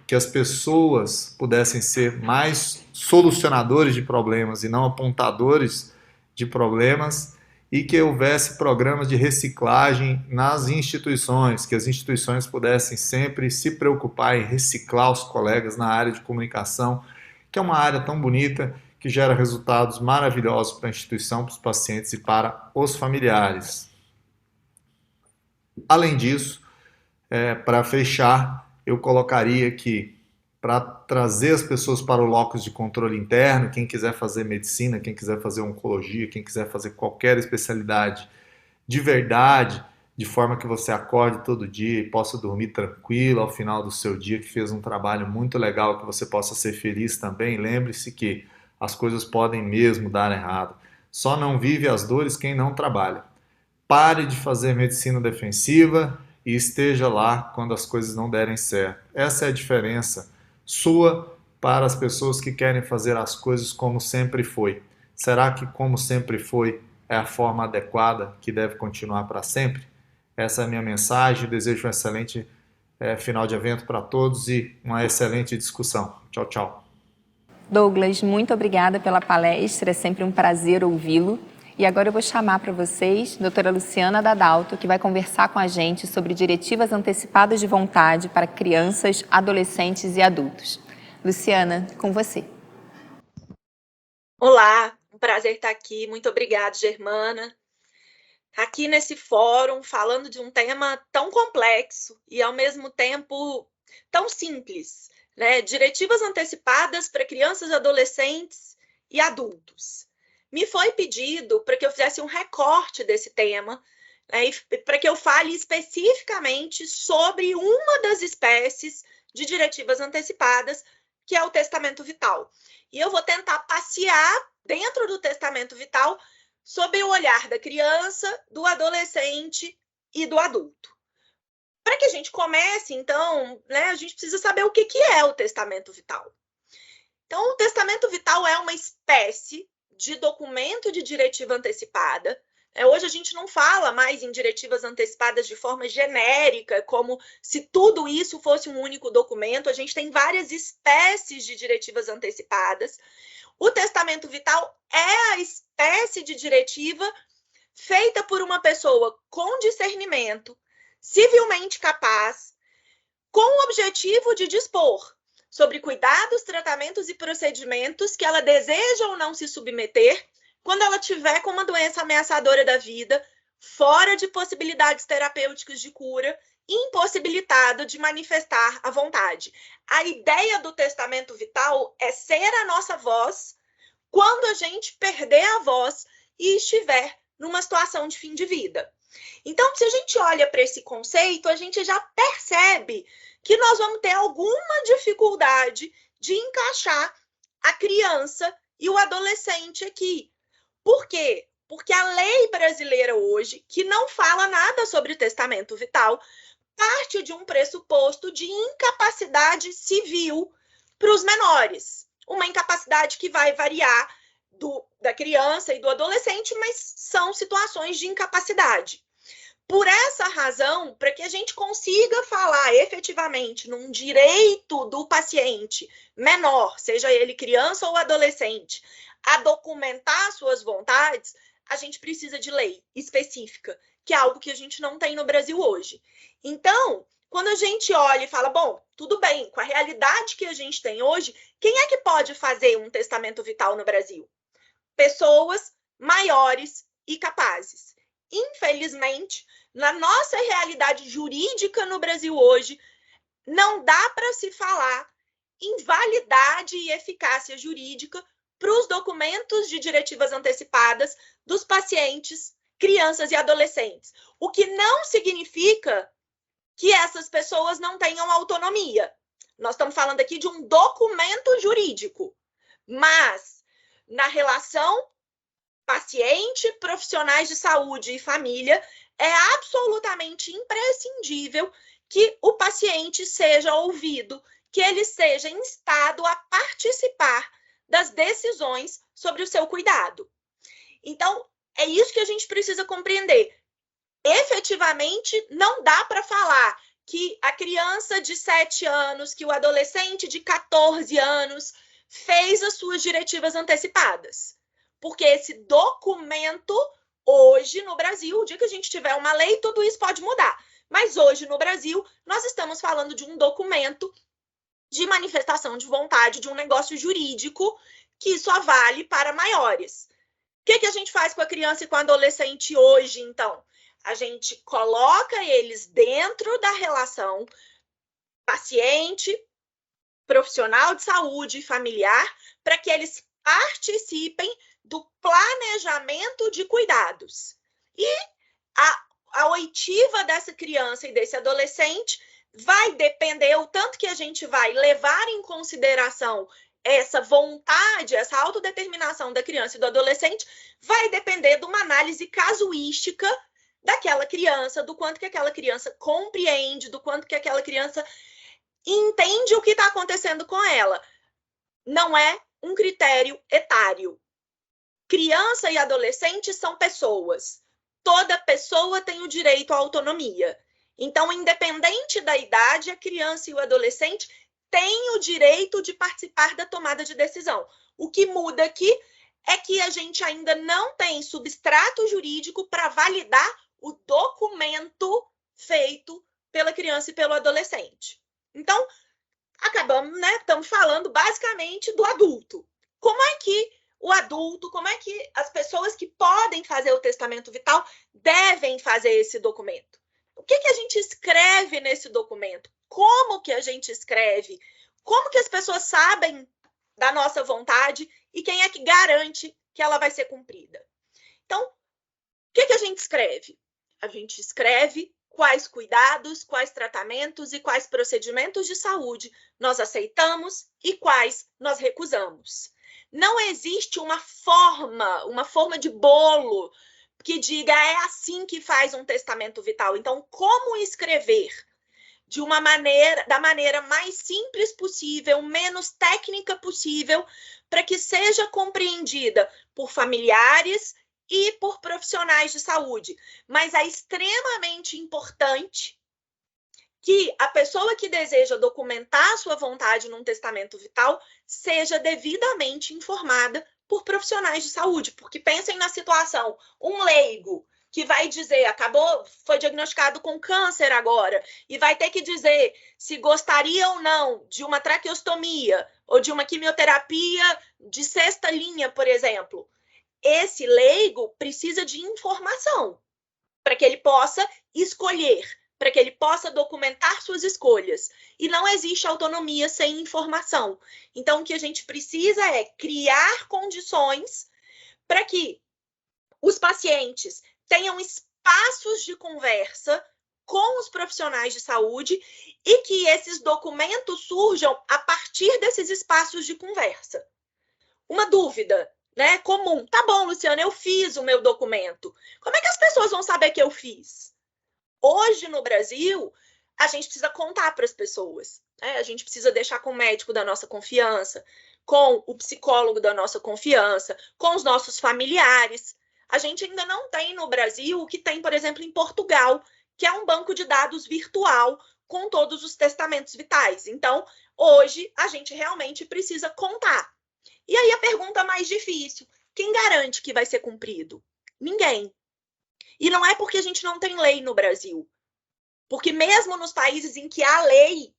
que as pessoas pudessem ser mais solucionadores de problemas e não apontadores de problemas, e que houvesse programas de reciclagem nas instituições, que as instituições pudessem sempre se preocupar em reciclar os colegas na área de comunicação, que é uma área tão bonita, que gera resultados maravilhosos para a instituição, para os pacientes e para os familiares. Além disso, para fechar, eu colocaria que para trazer as pessoas para o locus de controle interno, quem quiser fazer medicina, quem quiser fazer oncologia, quem quiser fazer qualquer especialidade de verdade, de forma que você acorde todo dia e possa dormir tranquilo ao final do seu dia, que fez um trabalho muito legal, que você possa ser feliz também. Lembre-se que as coisas podem mesmo dar errado. Só não vive as dores quem não trabalha. Pare de fazer medicina defensiva e esteja lá quando as coisas não derem certo. Essa é a diferença sua para as pessoas que querem fazer as coisas como sempre foi. Será que como sempre foi é a forma adequada que deve continuar para sempre? Essa é a minha mensagem. Desejo um excelente final de evento para todos e uma excelente discussão. Tchau, tchau. Douglas, muito obrigada pela palestra, é sempre um prazer ouvi-lo. E agora eu vou chamar para vocês a doutora Luciana Dadalto, que vai conversar com a gente sobre diretivas antecipadas de vontade para crianças, adolescentes e adultos. Luciana, com você. Olá, um prazer estar aqui. Muito obrigada, Germana. Aqui nesse fórum, falando de um tema tão complexo e, ao mesmo tempo, tão simples, né? Diretivas antecipadas para crianças, adolescentes e adultos. Me foi pedido para que eu fizesse um recorte desse tema, né, para que eu fale especificamente sobre uma das espécies de diretivas antecipadas, que é o testamento vital. E eu vou tentar passear dentro do testamento vital sob o olhar da criança, do adolescente e do adulto. Para que a gente comece, então, né, a gente precisa saber o que é o testamento vital. Então, o testamento vital é uma espécie de documento de diretiva antecipada. Hoje a gente não fala mais em diretivas antecipadas de forma genérica, como se tudo isso fosse um único documento. A gente tem várias espécies de diretivas antecipadas. O testamento vital é a espécie de diretiva feita por uma pessoa com discernimento, civilmente capaz, com o objetivo de dispor sobre cuidados, tratamentos e procedimentos que ela deseja ou não se submeter quando ela tiver com uma doença ameaçadora da vida, fora de possibilidades terapêuticas de cura, impossibilitado de manifestar a vontade. A ideia do testamento vital é ser a nossa voz quando a gente perder a voz e estiver numa situação de fim de vida. Então, se a gente olha para esse conceito, a gente já percebe que nós vamos ter alguma dificuldade de encaixar a criança e o adolescente aqui. Por quê? Porque a lei brasileira hoje, que não fala nada sobre testamento vital, parte de um pressuposto de incapacidade civil para os menores. Uma incapacidade que vai variar da criança e do adolescente, mas são situações de incapacidade. Por essa razão, para que a gente consiga falar efetivamente num direito do paciente menor, seja ele criança ou adolescente, a documentar suas vontades, a gente precisa de lei específica, que é algo que a gente não tem no Brasil hoje. Então, quando a gente olha e fala, bom, tudo bem, com a realidade que a gente tem hoje, quem é que pode fazer um testamento vital no Brasil? Pessoas maiores e capazes. Infelizmente, na nossa realidade jurídica no Brasil hoje, não dá para se falar em validade e eficácia jurídica para os documentos de diretivas antecipadas dos pacientes, crianças e adolescentes. O que não significa que essas pessoas não tenham autonomia. Nós estamos falando aqui de um documento jurídico, mas na relação paciente, profissionais de saúde e família, é absolutamente imprescindível que o paciente seja ouvido, que ele seja instado a participar das decisões sobre o seu cuidado. Então, é isso que a gente precisa compreender. Efetivamente, não dá para falar que a criança de 7 anos, que o adolescente de 14 anos fez as suas diretivas antecipadas. Porque esse documento, hoje no Brasil, o dia que a gente tiver uma lei, tudo isso pode mudar. Mas hoje no Brasil, nós estamos falando de um documento de manifestação de vontade, de um negócio jurídico que só vale para maiores. O que a gente faz com a criança e com o adolescente hoje, então? A gente coloca eles dentro da relação paciente, profissional de saúde, familiar, para que eles participem do planejamento de cuidados. E a oitiva dessa criança e desse adolescente vai depender o tanto que a gente vai levar em consideração essa vontade, essa autodeterminação da criança e do adolescente, vai depender de uma análise casuística daquela criança, do quanto que aquela criança compreende, do quanto que aquela criança entende o que está acontecendo com ela. Não é um critério etário. Criança e adolescente são pessoas. Toda pessoa tem o direito à autonomia. Então, independente da idade, a criança e o adolescente têm o direito de participar da tomada de decisão. O que muda aqui é que a gente ainda não tem substrato jurídico para validar o documento feito pela criança e pelo adolescente. Então, acabamos, né? Estamos falando basicamente do adulto. Como é que o adulto, como é que as pessoas que podem fazer o testamento vital devem fazer esse documento? O que a gente escreve nesse documento? Como que a gente escreve? Como que as pessoas sabem da nossa vontade e quem é que garante que ela vai ser cumprida? Então, o que a gente escreve? A gente escreve quais cuidados, quais tratamentos e quais procedimentos de saúde nós aceitamos e quais nós recusamos. Não existe uma forma de bolo que diga é assim que faz um testamento vital. Então, como escrever da maneira mais simples possível, menos técnica possível, para que seja compreendida por familiares e por profissionais de saúde. Mas é extremamente importante que a pessoa que deseja documentar a sua vontade num testamento vital seja devidamente informada por profissionais de saúde. Porque pensem na situação, um leigo que vai dizer, foi diagnosticado com câncer agora, e vai ter que dizer se gostaria ou não de uma traqueostomia ou de uma quimioterapia de 6ª linha, por exemplo. Esse leigo precisa de informação para que ele possa escolher, para que ele possa documentar suas escolhas. E não existe autonomia sem informação. Então, o que a gente precisa é criar condições para que os pacientes tenham espaços de conversa com os profissionais de saúde e que esses documentos surjam a partir desses espaços de conversa. Uma dúvida, né, comum. Tá bom, Luciana, eu fiz o meu documento. Como é que as pessoas vão saber que eu fiz? Hoje, no Brasil, a gente precisa contar para as pessoas, né? A gente precisa deixar com o médico da nossa confiança, com o psicólogo da nossa confiança, com os nossos familiares. A gente ainda não tem no Brasil o que tem, por exemplo, em Portugal, que é um banco de dados virtual com todos os testamentos vitais. Então, hoje, a gente realmente precisa contar. E aí a pergunta mais difícil, quem garante que vai ser cumprido? Ninguém. E não é porque a gente não tem lei no Brasil. Porque mesmo nos países em que há lei,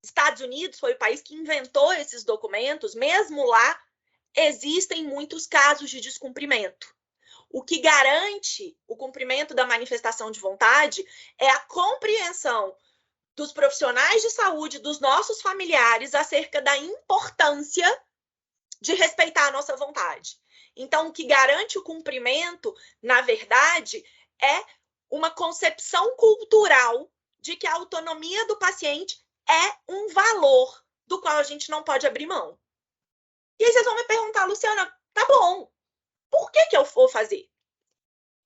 Estados Unidos foi o país que inventou esses documentos, mesmo lá, existem muitos casos de descumprimento. O que garante o cumprimento da manifestação de vontade é a compreensão dos profissionais de saúde, dos nossos familiares, acerca da importância de respeitar a nossa vontade. Então, o que garante o cumprimento, na verdade, é uma concepção cultural de que a autonomia do paciente é um valor do qual a gente não pode abrir mão. E aí vocês vão me perguntar, Luciana, tá bom, por que eu vou fazer?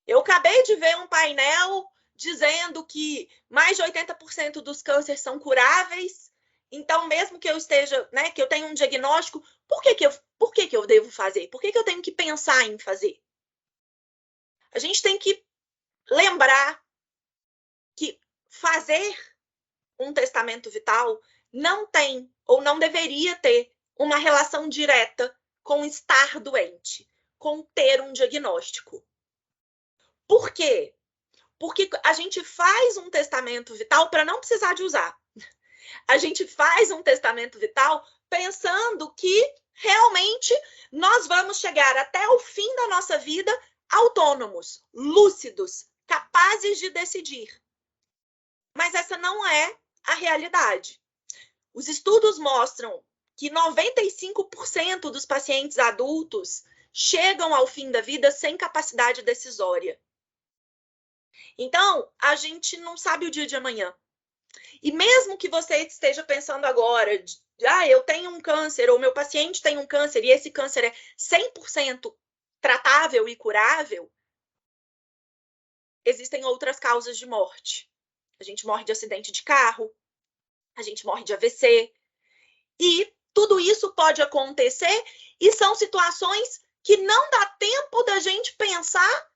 Eu acabei de ver um painel dizendo que mais de 80% dos cânceres são curáveis, Então, mesmo que eu esteja, né, que eu tenha um diagnóstico, por que que eu devo fazer? Por que que eu tenho que pensar em fazer? A gente tem que lembrar que fazer um testamento vital não tem ou não deveria ter uma relação direta com estar doente, com ter um diagnóstico. Por quê? Porque a gente faz um testamento vital para não precisar de usar. A gente faz um testamento vital pensando que realmente nós vamos chegar até o fim da nossa vida autônomos, lúcidos, capazes de decidir. Mas essa não é a realidade. Os estudos mostram que 95% dos pacientes adultos chegam ao fim da vida sem capacidade decisória. Então, a gente não sabe o dia de amanhã. E mesmo que você esteja pensando agora, eu tenho um câncer, ou meu paciente tem um câncer, e esse câncer é 100% tratável e curável, existem outras causas de morte. A gente morre de acidente de carro, a gente morre de AVC, e tudo isso pode acontecer, e são situações que não dá tempo da gente pensar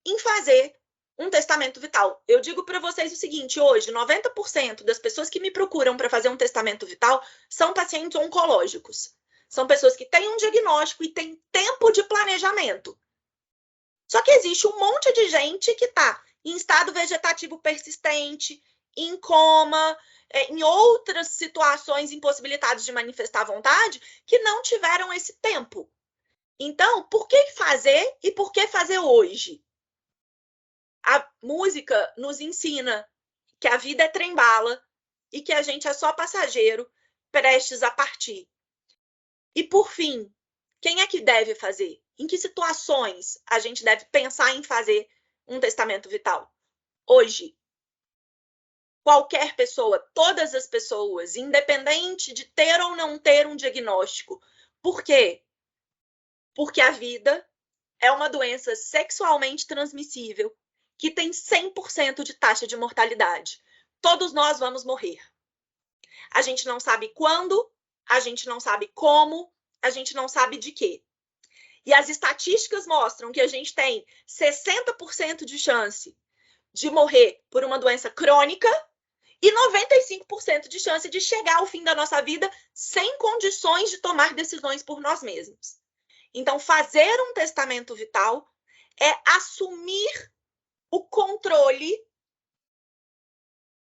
em fazer um testamento vital. Eu digo para vocês o seguinte, hoje, 90% das pessoas que me procuram para fazer um testamento vital são pacientes oncológicos. São pessoas que têm um diagnóstico e têm tempo de planejamento. Só que existe um monte de gente que está em estado vegetativo persistente, em coma, em outras situações impossibilitadas de manifestar vontade, que não tiveram esse tempo. Então, por que fazer e por que fazer hoje? A música nos ensina que a vida é trem-bala e que a gente é só passageiro prestes a partir. E, por fim, quem é que deve fazer? Em que situações a gente deve pensar em fazer um testamento vital? Hoje. Qualquer pessoa, todas as pessoas, independente de ter ou não ter um diagnóstico. Por quê? Porque a vida é uma doença sexualmente transmissível que tem 100% de taxa de mortalidade. Todos nós vamos morrer. A gente não sabe quando, a gente não sabe como, a gente não sabe de quê. E as estatísticas mostram que a gente tem 60% de chance de morrer por uma doença crônica e 95% de chance de chegar ao fim da nossa vida sem condições de tomar decisões por nós mesmos. Então, fazer um testamento vital é assumir o controle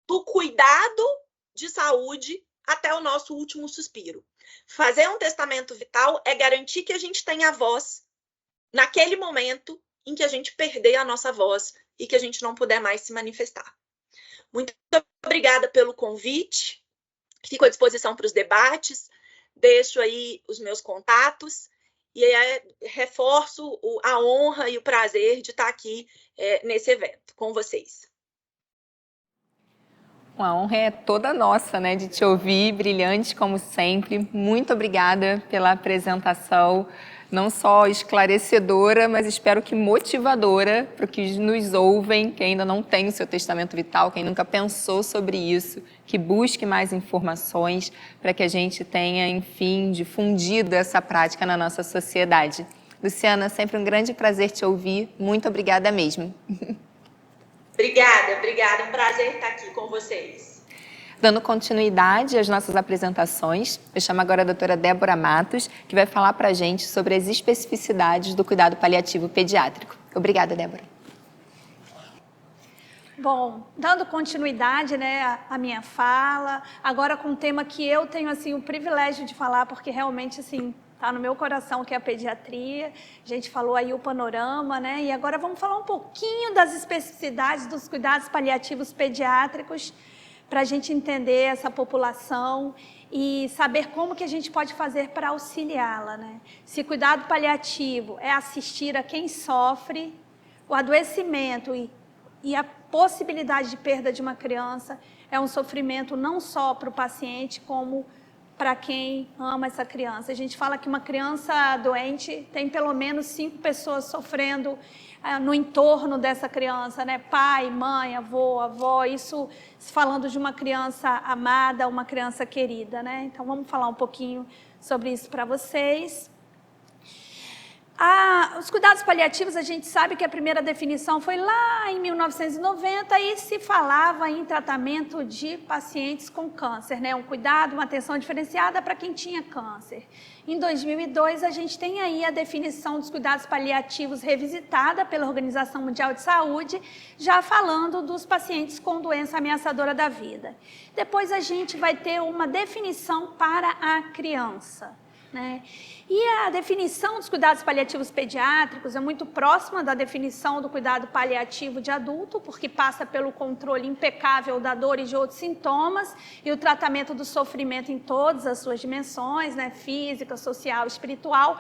do cuidado de saúde até o nosso último suspiro. Fazer um testamento vital é garantir que a gente tenha voz naquele momento em que a gente perder a nossa voz e que a gente não puder mais se manifestar. Muito obrigada pelo convite. Fico à disposição para os debates. Deixo aí os meus contatos e reforço a honra e o prazer de estar aqui nesse evento com vocês. A honra é toda nossa, né, de te ouvir, brilhante como sempre. Muito obrigada pela apresentação, não só esclarecedora, mas espero que motivadora para que nos ouvem, que ainda não tem o seu testamento vital, quem nunca pensou sobre isso, que busque mais informações para que a gente tenha, enfim, difundido essa prática na nossa sociedade. Luciana, sempre um grande prazer te ouvir. Muito obrigada mesmo. Obrigada. Um prazer estar aqui com vocês. Dando continuidade às nossas apresentações, eu chamo agora a doutora Débora Matos, que vai falar para a gente sobre as especificidades do cuidado paliativo pediátrico. Obrigada, Débora. Bom, dando continuidade, né, à minha fala, agora com um tema que eu tenho assim, o privilégio de falar, porque realmente assim, está no meu coração, que é a pediatria. A gente falou aí o panorama, né? E agora vamos falar um pouquinho das especificidades dos cuidados paliativos pediátricos, para a gente entender essa população e saber como que a gente pode fazer para auxiliá-la, né? Se cuidado paliativo é assistir a quem sofre, o adoecimento e a possibilidade de perda de uma criança é um sofrimento não só para o paciente, como para quem ama essa criança. A gente fala que uma criança doente tem pelo menos 5 pessoas sofrendo no entorno dessa criança, né? Pai, mãe, avô, avó, isso falando de uma criança amada, uma criança querida, né? Então vamos falar um pouquinho sobre isso para vocês. Os cuidados paliativos, a gente sabe que a primeira definição foi lá em 1990 e se falava em tratamento de pacientes com câncer, né? Um cuidado, uma atenção diferenciada para quem tinha câncer. Em 2002, a gente tem aí a definição dos cuidados paliativos revisitada pela Organização Mundial de Saúde, já falando dos pacientes com doença ameaçadora da vida. Depois a gente vai ter uma definição para a criança, né? E a definição dos cuidados paliativos pediátricos é muito próxima da definição do cuidado paliativo de adulto, porque passa pelo controle impecável da dor e de outros sintomas e o tratamento do sofrimento em todas as suas dimensões, né? Física, social, espiritual,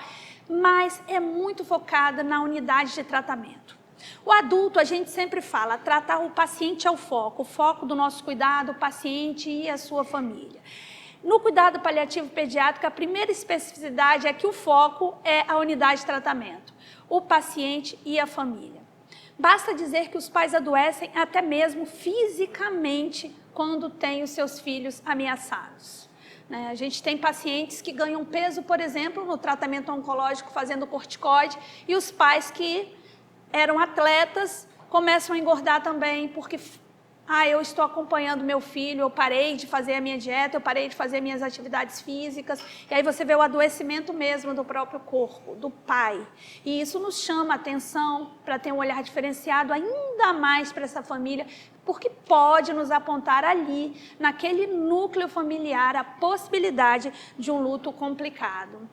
mas é muito focada na unidade de tratamento. O adulto, a gente sempre fala, tratar o paciente é o foco do nosso cuidado, o paciente e a sua família. No cuidado paliativo pediátrico, a primeira especificidade é que o foco é a unidade de tratamento, o paciente e a família. Basta dizer que os pais adoecem até mesmo fisicamente quando têm os seus filhos ameaçados. A gente tem pacientes que ganham peso, por exemplo, no tratamento oncológico fazendo corticoide, e os pais que eram atletas começam a engordar também porque... eu estou acompanhando meu filho, eu parei de fazer a minha dieta, eu parei de fazer minhas atividades físicas. E aí você vê o adoecimento mesmo do próprio corpo, do pai. E isso nos chama a atenção para ter um olhar diferenciado ainda mais para essa família, porque pode nos apontar ali, naquele núcleo familiar, a possibilidade de um luto complicado.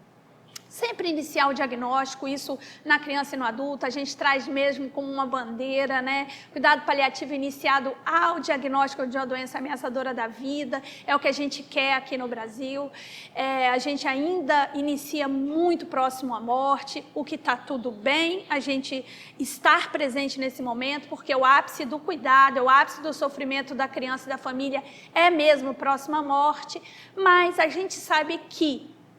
Sempre iniciar o diagnóstico, isso na criança e no adulto, a gente traz mesmo como uma bandeira, né? Cuidado paliativo iniciado ao diagnóstico de uma doença ameaçadora da vida, é o que a gente quer aqui no Brasil. A gente ainda inicia muito próximo à morte, o que está tudo bem, a gente estar presente nesse momento, porque o ápice do cuidado, o ápice do sofrimento da criança e da família é mesmo próximo à morte, mas a gente sabe que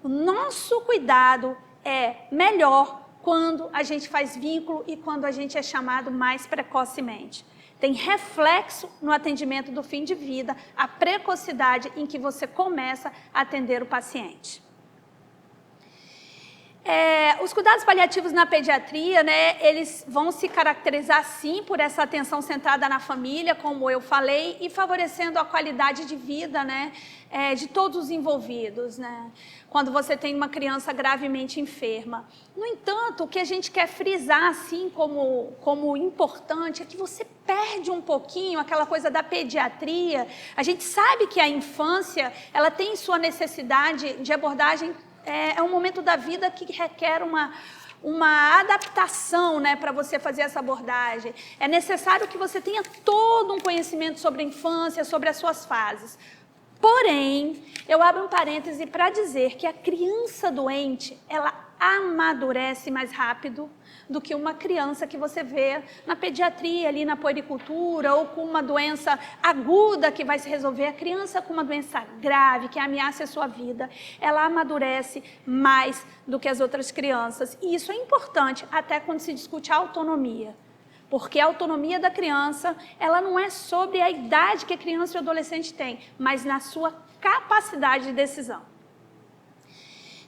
o nosso cuidado é melhor quando a gente faz vínculo e quando a gente é chamado mais precocemente. Tem reflexo no atendimento do fim de vida, a precocidade em que você começa a atender o paciente. Os cuidados paliativos na pediatria, né, eles vão se caracterizar sim por essa atenção centrada na família, como eu falei, e favorecendo a qualidade de vida, né, de todos os envolvidos, né, quando você tem uma criança gravemente enferma. No entanto, o que a gente quer frisar assim como importante é que você perde um pouquinho aquela coisa da pediatria. A gente sabe que a infância ela tem sua necessidade de abordagem. É um momento da vida que requer uma adaptação, né, para você fazer essa abordagem. É necessário que você tenha todo um conhecimento sobre a infância, sobre as suas fases. Porém, eu abro um parêntese para dizer que a criança doente, ela amadurece mais rápido do que uma criança que você vê na pediatria, ali na puericultura, ou com uma doença aguda que vai se resolver. A criança com uma doença grave, que ameaça a sua vida, ela amadurece mais do que as outras crianças. E isso é importante até quando se discute a autonomia. Porque a autonomia da criança, ela não é sobre a idade que a criança e o adolescente tem, mas na sua capacidade de decisão.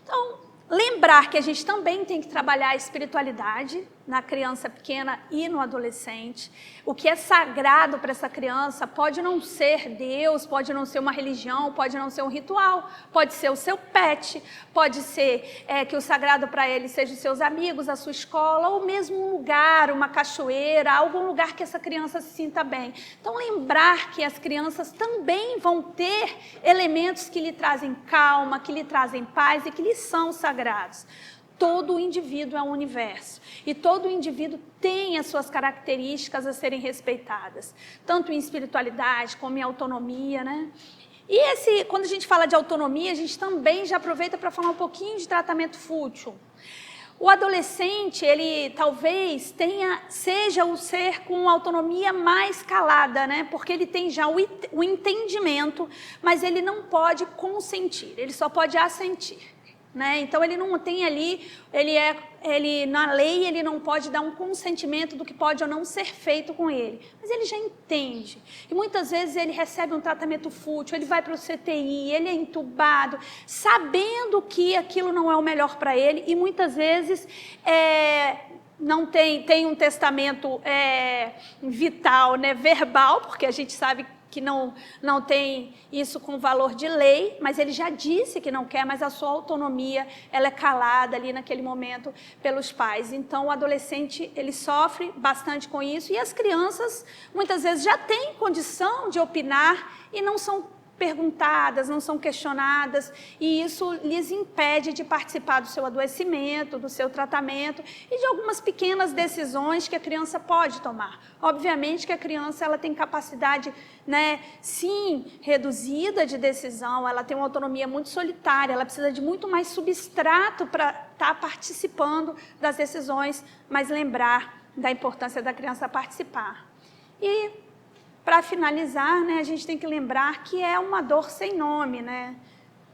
Então, lembrar que a gente também tem que trabalhar a espiritualidade na criança pequena e no adolescente. O que é sagrado para essa criança pode não ser Deus, pode não ser uma religião, pode não ser um ritual, pode ser o seu pet, pode ser que o sagrado para ele seja os seus amigos, a sua escola, ou mesmo um lugar, uma cachoeira, algum lugar que essa criança se sinta bem. Então, lembrar que as crianças também vão ter elementos que lhe trazem calma, que lhe trazem paz e que lhe são sagrados. Todo indivíduo é um universo e todo indivíduo tem as suas características a serem respeitadas, tanto em espiritualidade como em autonomia, né? E quando a gente fala de autonomia, a gente também já aproveita para falar um pouquinho de tratamento fútil. O adolescente, ele talvez seja o ser com autonomia mais calada, né? Porque ele tem já o entendimento, mas ele não pode consentir, ele só pode assentir, né? Então ele não tem ali, na lei ele não pode dar um consentimento do que pode ou não ser feito com ele, mas ele já entende. E muitas vezes ele recebe um tratamento fútil, ele vai para o CTI, ele é entubado, sabendo que aquilo não é o melhor para ele, e muitas vezes não tem um testamento vital, né, verbal, porque a gente sabe que não tem isso com valor de lei, mas ele já disse que não quer, mas a sua autonomia ela é calada ali naquele momento pelos pais. Então, o adolescente ele sofre bastante com isso, e as crianças muitas vezes já têm condição de opinar e não são perguntadas, não são questionadas, e isso lhes impede de participar do seu adoecimento, do seu tratamento e de algumas pequenas decisões que a criança pode tomar. Obviamente que a criança ela tem capacidade, né, sim, reduzida de decisão, ela tem uma autonomia muito solitária, ela precisa de muito mais substrato para estar participando das decisões, mas lembrar da importância da criança participar. E para finalizar, né, a gente tem que lembrar que é uma dor sem nome, né?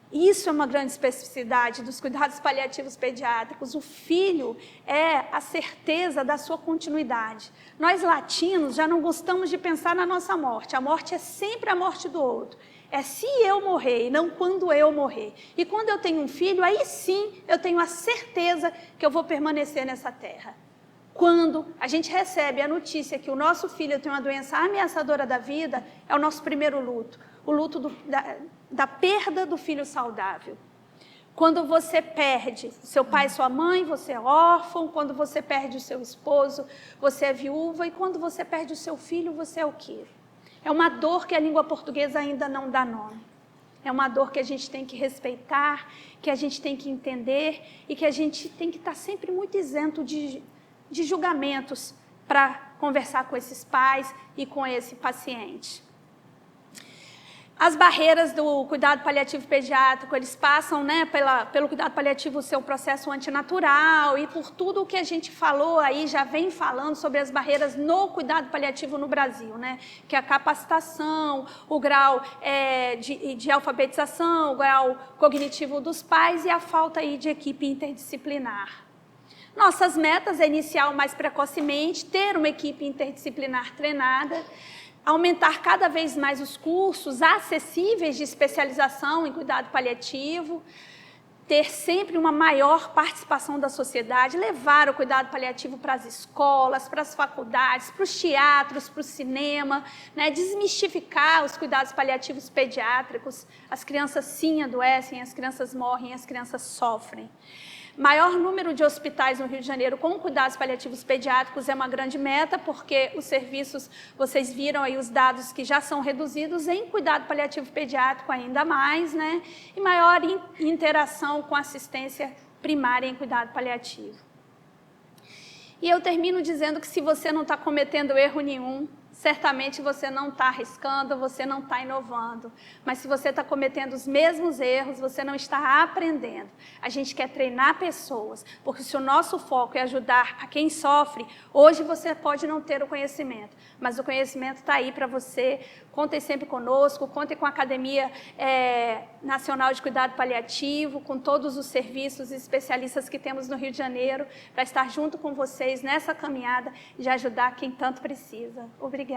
Isso é uma grande especificidade dos cuidados paliativos pediátricos. O filho é a certeza da sua continuidade. Nós latinos já não gostamos de pensar na nossa morte. A morte é sempre a morte do outro. É se eu morrer e não quando eu morrer. E quando eu tenho um filho, aí sim eu tenho a certeza que eu vou permanecer nessa terra. Quando a gente recebe a notícia que o nosso filho tem uma doença ameaçadora da vida, é o nosso primeiro luto, o luto da perda do filho saudável. Quando você perde seu pai e sua mãe, você é órfão. Quando você perde o seu esposo, você é viúva. E quando você perde o seu filho, você é o quê? É uma dor que a língua portuguesa ainda não dá nome. É uma dor que a gente tem que respeitar, que a gente tem que entender e que a gente tem que estar sempre muito isento de julgamentos para conversar com esses pais e com esse paciente. As barreiras do cuidado paliativo pediátrico, eles passam, né, pelo cuidado paliativo, o seu processo antinatural, e por tudo o que a gente falou aí, já vem falando sobre as barreiras no cuidado paliativo no Brasil, né, que é a capacitação, o grau de alfabetização, o grau cognitivo dos pais e a falta aí de equipe interdisciplinar. Nossas metas é iniciar o mais precocemente, ter uma equipe interdisciplinar treinada, aumentar cada vez mais os cursos acessíveis de especialização em cuidado paliativo, ter sempre uma maior participação da sociedade, levar o cuidado paliativo para as escolas, para as faculdades, para os teatros, para o cinema, né? Desmistificar os cuidados paliativos pediátricos. As crianças sim adoecem, as crianças morrem, as crianças sofrem. Maior número de hospitais no Rio de Janeiro com cuidados paliativos pediátricos é uma grande meta, porque os serviços, vocês viram aí os dados que já são reduzidos em cuidado paliativo pediátrico ainda mais, né? E maior interação com assistência primária em cuidado paliativo. E eu termino dizendo que se você não está cometendo erro nenhum, certamente você não está arriscando, você não está inovando. Mas se você está cometendo os mesmos erros, você não está aprendendo. A gente quer treinar pessoas, porque se o nosso foco é ajudar a quem sofre, hoje você pode não ter o conhecimento, mas o conhecimento está aí para você. Contem sempre conosco, contem com a Academia Nacional de Cuidado Paliativo, com todos os serviços e especialistas que temos no Rio de Janeiro, para estar junto com vocês nessa caminhada de ajudar quem tanto precisa. Obrigada.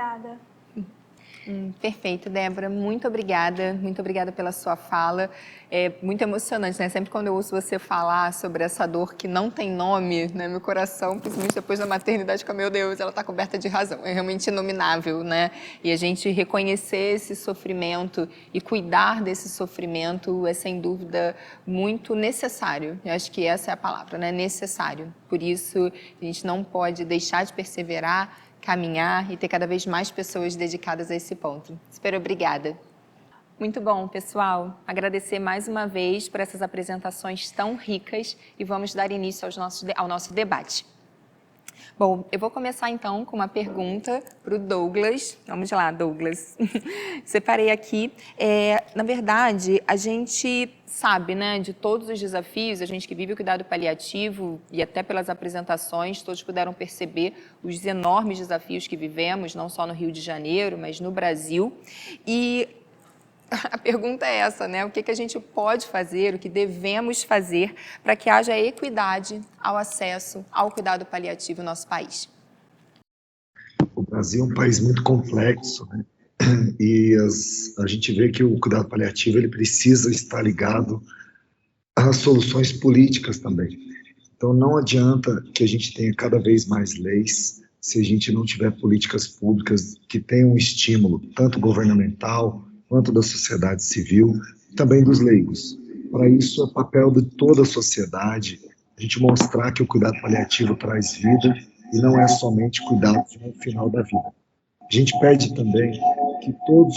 Perfeito, Débora. Muito obrigada pela sua fala. É muito emocionante, né? Sempre quando eu ouço você falar sobre essa dor que não tem nome, né? Meu coração, principalmente depois da maternidade, fica, meu Deus, ela está coberta de razão. É realmente inominável, né? E a gente reconhecer esse sofrimento e cuidar desse sofrimento é, sem dúvida, muito necessário. Eu acho que essa é a palavra, né? Necessário. Por isso, a gente não pode deixar de perseverar, caminhar e ter cada vez mais pessoas dedicadas a esse ponto. Super obrigada. Muito bom, pessoal. Agradecer mais uma vez por essas apresentações tão ricas e vamos dar início ao nosso debate. Bom, eu vou começar então com uma pergunta para o Douglas. Vamos lá, Douglas. Separei aqui. Na verdade, a gente sabe, né, de todos os desafios, a gente que vive o cuidado paliativo e até pelas apresentações, todos puderam perceber os enormes desafios que vivemos, não só no Rio de Janeiro, mas no Brasil. E a pergunta é essa, né? O que a gente pode fazer, o que devemos fazer para que haja equidade ao acesso ao cuidado paliativo no nosso país? O Brasil é um país muito complexo, né? E a gente vê que o cuidado paliativo ele precisa estar ligado às soluções políticas também. Então não adianta que a gente tenha cada vez mais leis se a gente não tiver políticas públicas que tenham um estímulo, tanto governamental quanto da sociedade civil, também dos leigos. Para isso, é papel de toda a sociedade a gente mostrar que o cuidado paliativo traz vida e não é somente cuidado no final da vida. A gente pede também que todos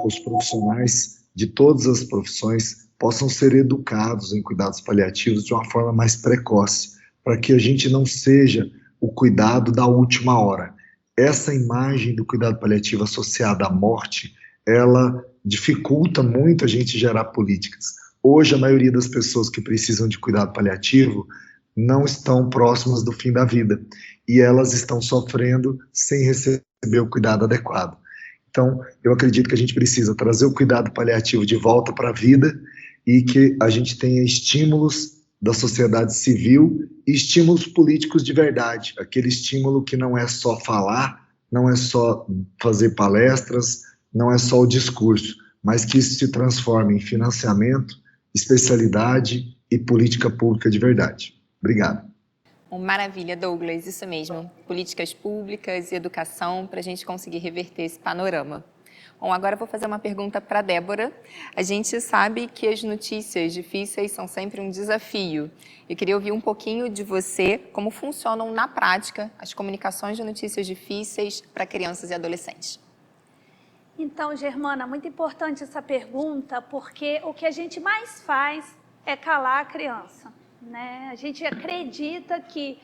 os profissionais de todas as profissões possam ser educados em cuidados paliativos de uma forma mais precoce, para que a gente não seja o cuidado da última hora. Essa imagem do cuidado paliativo associada à morte, ela dificulta muito a gente gerar políticas. Hoje, a maioria das pessoas que precisam de cuidado paliativo não estão próximas do fim da vida e elas estão sofrendo sem receber o cuidado adequado. Então, eu acredito que a gente precisa trazer o cuidado paliativo de volta para a vida e que a gente tenha estímulos da sociedade civil e estímulos políticos de verdade, aquele estímulo que não é só falar, não é só fazer palestras, não é só o discurso, mas que isso se transforme em financiamento, especialidade e política pública de verdade. Obrigado. Maravilha, Douglas, isso mesmo. Políticas públicas e educação para a gente conseguir reverter esse panorama. Bom, agora eu vou fazer uma pergunta para a Débora. A gente sabe que as notícias difíceis são sempre um desafio. Eu queria ouvir um pouquinho de você, como funcionam na prática as comunicações de notícias difíceis para crianças e adolescentes. Então, Germana, muito importante essa pergunta, porque o que a gente mais faz é calar a criança, né? A gente acredita que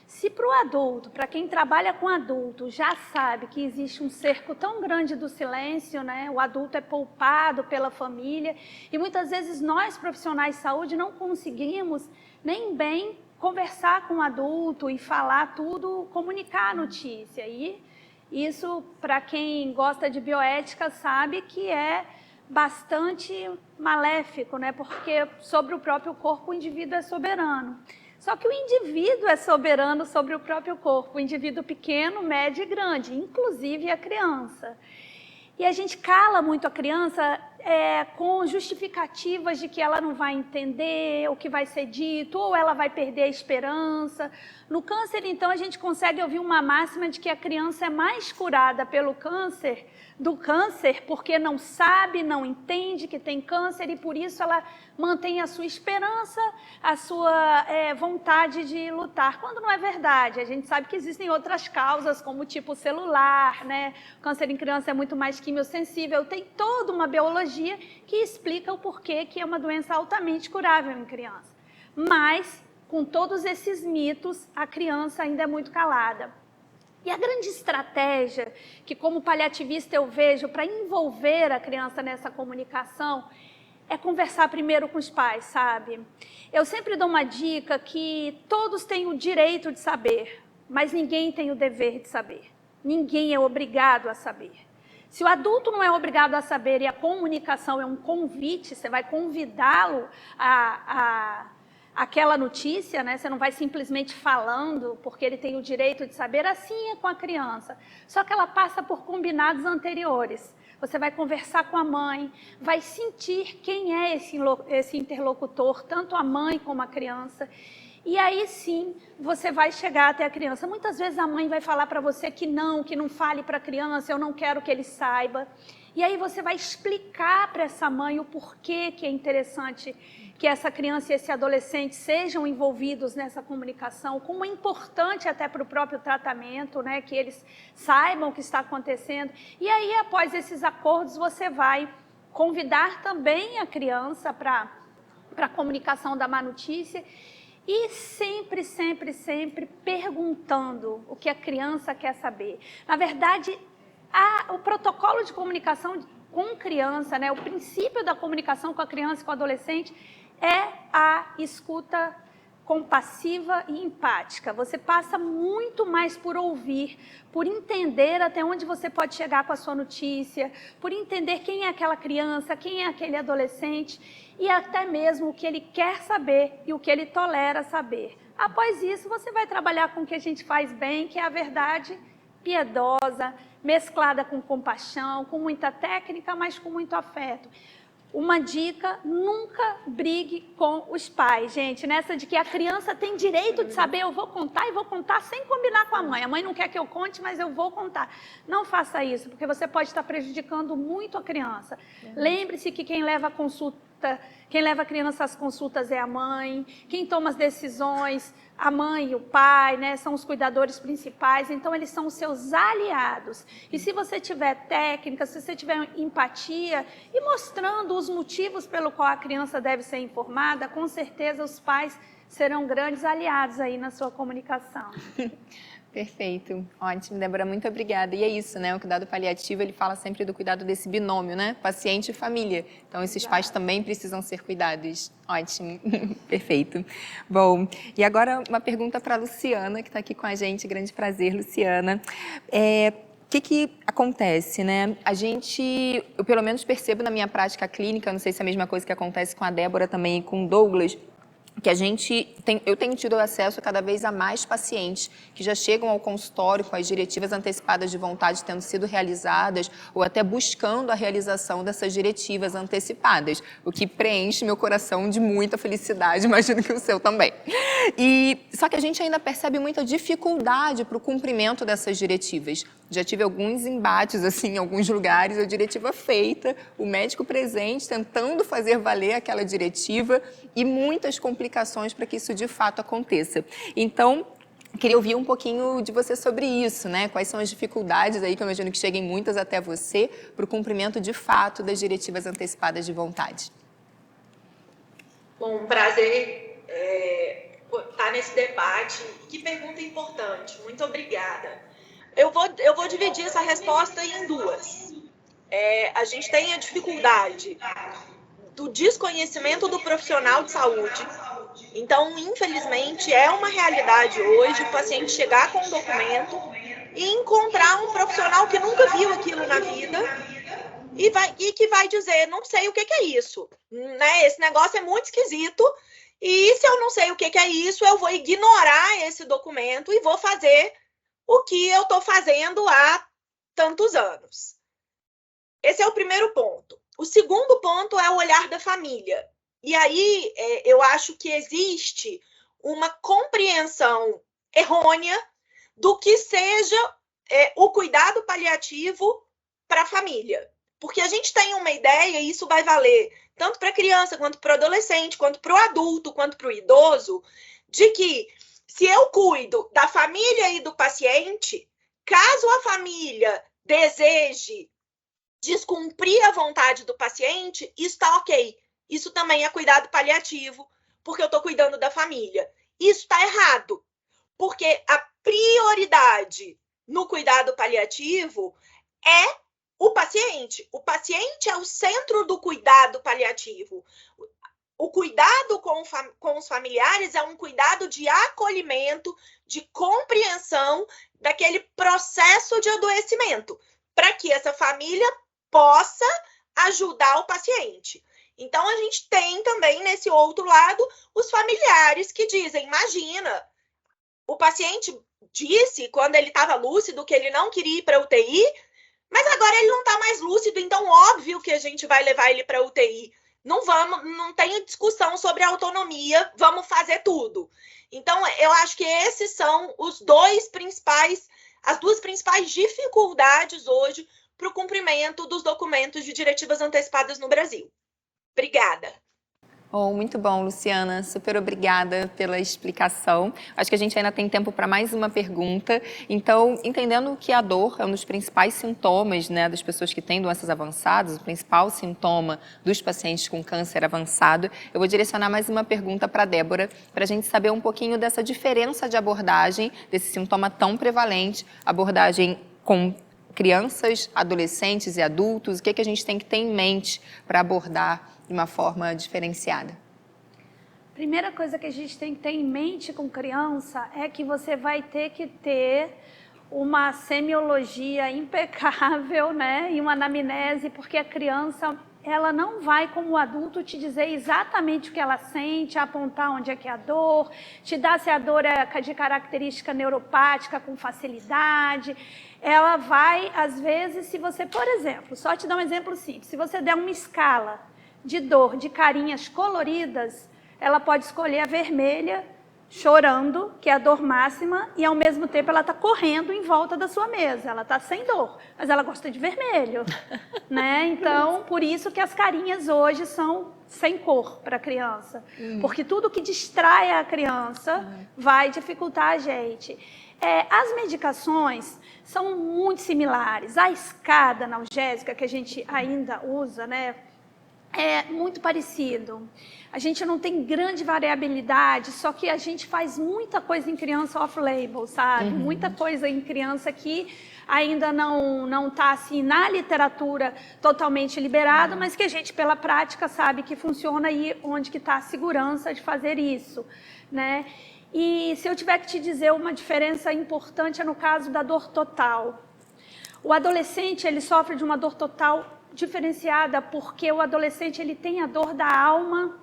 se para o adulto, para quem trabalha com adulto, já sabe que existe um cerco tão grande do silêncio, né? O adulto é poupado pela família e muitas vezes nós, profissionais de saúde, não conseguimos nem bem conversar com o adulto e falar tudo, comunicar a notícia. E isso, para quem gosta de bioética, sabe que é bastante maléfico, né? Porque sobre o próprio corpo o indivíduo é soberano. Só que o indivíduo é soberano sobre o próprio corpo, o indivíduo pequeno, médio e grande, inclusive a criança. E a gente cala muito a criança com justificativas de que ela não vai entender o que vai ser dito, ou ela vai perder a esperança. No câncer, então, a gente consegue ouvir uma máxima de que a criança é mais curada pelo câncer, do câncer, porque não sabe, não entende que tem câncer e por isso ela mantém a sua esperança, a sua vontade de lutar, quando não é verdade. A gente sabe que existem outras causas, como o tipo celular, né? O câncer em criança é muito mais quimiosensível, tem toda uma biologia que explica o porquê que é uma doença altamente curável em criança. Mas, com todos esses mitos, a criança ainda é muito calada. E a grande estratégia que, como paliativista, eu vejo para envolver a criança nessa comunicação é conversar primeiro com os pais, sabe? Eu sempre dou uma dica que todos têm o direito de saber, mas ninguém tem o dever de saber. Ninguém é obrigado a saber. Se o adulto não é obrigado a saber e a comunicação é um convite, você vai convidá-lo a aquela notícia, né? Você não vai simplesmente falando porque ele tem o direito de saber, assim é com a criança. Só que ela passa por combinados anteriores. Você vai conversar com a mãe, vai sentir quem é esse interlocutor, tanto a mãe como a criança. E aí sim, você vai chegar até a criança. Muitas vezes a mãe vai falar para você que não fale para a criança, eu não quero que ele saiba. E aí você vai explicar para essa mãe o porquê que é interessante que essa criança e esse adolescente sejam envolvidos nessa comunicação, como é importante até para o próprio tratamento, né, que eles saibam o que está acontecendo. E aí, após esses acordos, você vai convidar também a criança para a comunicação da má notícia. E sempre, sempre, sempre perguntando o que a criança quer saber. Na verdade, o protocolo de comunicação com criança, né, o princípio da comunicação com a criança e com o adolescente é a escuta compassiva e empática. Você passa muito mais por ouvir, por entender até onde você pode chegar com a sua notícia, por entender quem é aquela criança, quem é aquele adolescente e até mesmo o que ele quer saber e o que ele tolera saber. Após isso, você vai trabalhar com o que a gente faz bem, que é a verdade piedosa, mesclada com compaixão, com muita técnica, mas com muito afeto. Uma dica, nunca brigue com os pais, gente, nessa de que a criança tem direito de saber, eu vou contar e vou contar sem combinar com a mãe. A mãe não quer que eu conte, mas eu vou contar. Não faça isso, porque você pode estar prejudicando muito a criança. Lembre-se que quem leva a criança às consultas é a mãe, quem toma as decisões, a mãe e o pai, né, são os cuidadores principais, então eles são os seus aliados. E se você tiver técnica, se você tiver empatia e mostrando os motivos pelo qual a criança deve ser informada, com certeza os pais serão grandes aliados aí na sua comunicação. Perfeito, ótimo, Débora, muito obrigada. E é isso, né? O cuidado paliativo, ele fala sempre do cuidado desse binômio, né? Paciente e família. Então, esses pais também precisam ser cuidados. Ótimo, perfeito. Bom, e agora uma pergunta para a Luciana, que está aqui com a gente. Grande prazer, Luciana. O que acontece, né? Eu pelo menos percebo na minha prática clínica, não sei se é a mesma coisa que acontece com a Débora também e com o Douglas, que eu tenho tido acesso a cada vez a mais pacientes que já chegam ao consultório com as diretivas antecipadas de vontade tendo sido realizadas ou até buscando a realização dessas diretivas antecipadas, o que preenche meu coração de muita felicidade, imagino que o seu também. Só que a gente ainda percebe muita dificuldade para o cumprimento dessas diretivas. Já tive alguns embates, assim, em alguns lugares, a diretiva feita, o médico presente tentando fazer valer aquela diretiva e muitas complicações para que isso de fato aconteça. Então, queria ouvir um pouquinho de você sobre isso, né? Quais são as dificuldades aí, que eu imagino que cheguem muitas até você, para o cumprimento de fato das diretivas antecipadas de vontade. Bom, um prazer estar nesse debate. Que pergunta importante. Muito obrigada. Eu vou dividir essa resposta em duas. A gente tem a dificuldade do desconhecimento do profissional de saúde. Então, infelizmente, é uma realidade hoje o paciente chegar com um documento e encontrar um profissional que nunca viu aquilo na vida e que vai dizer, não sei o que é isso, né? Esse negócio é muito esquisito e se eu não sei o que é isso, eu vou ignorar esse documento e vou fazer o que eu estou fazendo há tantos anos. Esse é o primeiro ponto. O segundo ponto é o olhar da família. E aí eu acho que existe uma compreensão errônea do que seja o cuidado paliativo para a família. Porque a gente tem uma ideia, e isso vai valer tanto para a criança, quanto para o adolescente, quanto para o adulto, quanto para o idoso, de que se eu cuido da família e do paciente, caso a família deseje descumprir a vontade do paciente, isso está ok. Isso também é cuidado paliativo, porque eu estou cuidando da família. Isso está errado, porque a prioridade no cuidado paliativo é o paciente. O paciente é o centro do cuidado paliativo. O cuidado com os familiares é um cuidado de acolhimento, de compreensão daquele processo de adoecimento, para que essa família possa ajudar o paciente. Então, a gente tem também, nesse outro lado, os familiares que dizem, imagina, o paciente disse, quando ele estava lúcido, que ele não queria ir para a UTI, mas agora ele não está mais lúcido, então óbvio que a gente vai levar ele para a UTI. Não tem discussão sobre autonomia, vamos fazer tudo. Então, eu acho que esses são as duas principais dificuldades hoje para o cumprimento dos documentos de diretivas antecipadas no Brasil. Obrigada. Oh, muito bom, Luciana. Super obrigada pela explicação. Acho que a gente ainda tem tempo para mais uma pergunta. Então, entendendo que a dor é um dos principais sintomas, né, das pessoas que têm doenças avançadas, o principal sintoma dos pacientes com câncer avançado, eu vou direcionar mais uma pergunta para a Débora, para a gente saber um pouquinho dessa diferença de abordagem, desse sintoma tão prevalente, abordagem com crianças, adolescentes e adultos, o que a gente tem que ter em mente para abordar de uma forma diferenciada? Primeira coisa que a gente tem que ter em mente com criança é que você vai ter que ter uma semiologia impecável, né? E uma anamnese, porque a criança, ela não vai, como o adulto, te dizer exatamente o que ela sente, apontar onde é que é a dor, te dar se a dor é de característica neuropática com facilidade. Ela vai, às vezes, se você, por exemplo, só te dar um exemplo simples, se você der uma escala de dor de carinhas coloridas, ela pode escolher a vermelha, chorando, que é a dor máxima, e ao mesmo tempo ela está correndo em volta da sua mesa. Ela está sem dor, mas ela gosta de vermelho, né? Então, por isso que as carinhas hoje são sem cor para a criança. Porque tudo que distrai a criança vai dificultar a gente. As medicações são muito similares. A escada analgésica que a gente ainda usa, né? É muito parecido. A gente não tem grande variabilidade, só que a gente faz muita coisa em criança off-label, sabe? Muita coisa em criança que ainda não está assim, na literatura totalmente liberado, mas que a gente, pela prática, sabe que funciona e onde que está a segurança de fazer isso, né? E se eu tiver que te dizer uma diferença importante é no caso da dor total. O adolescente, ele sofre de uma dor total diferenciada porque o adolescente ele tem a dor da alma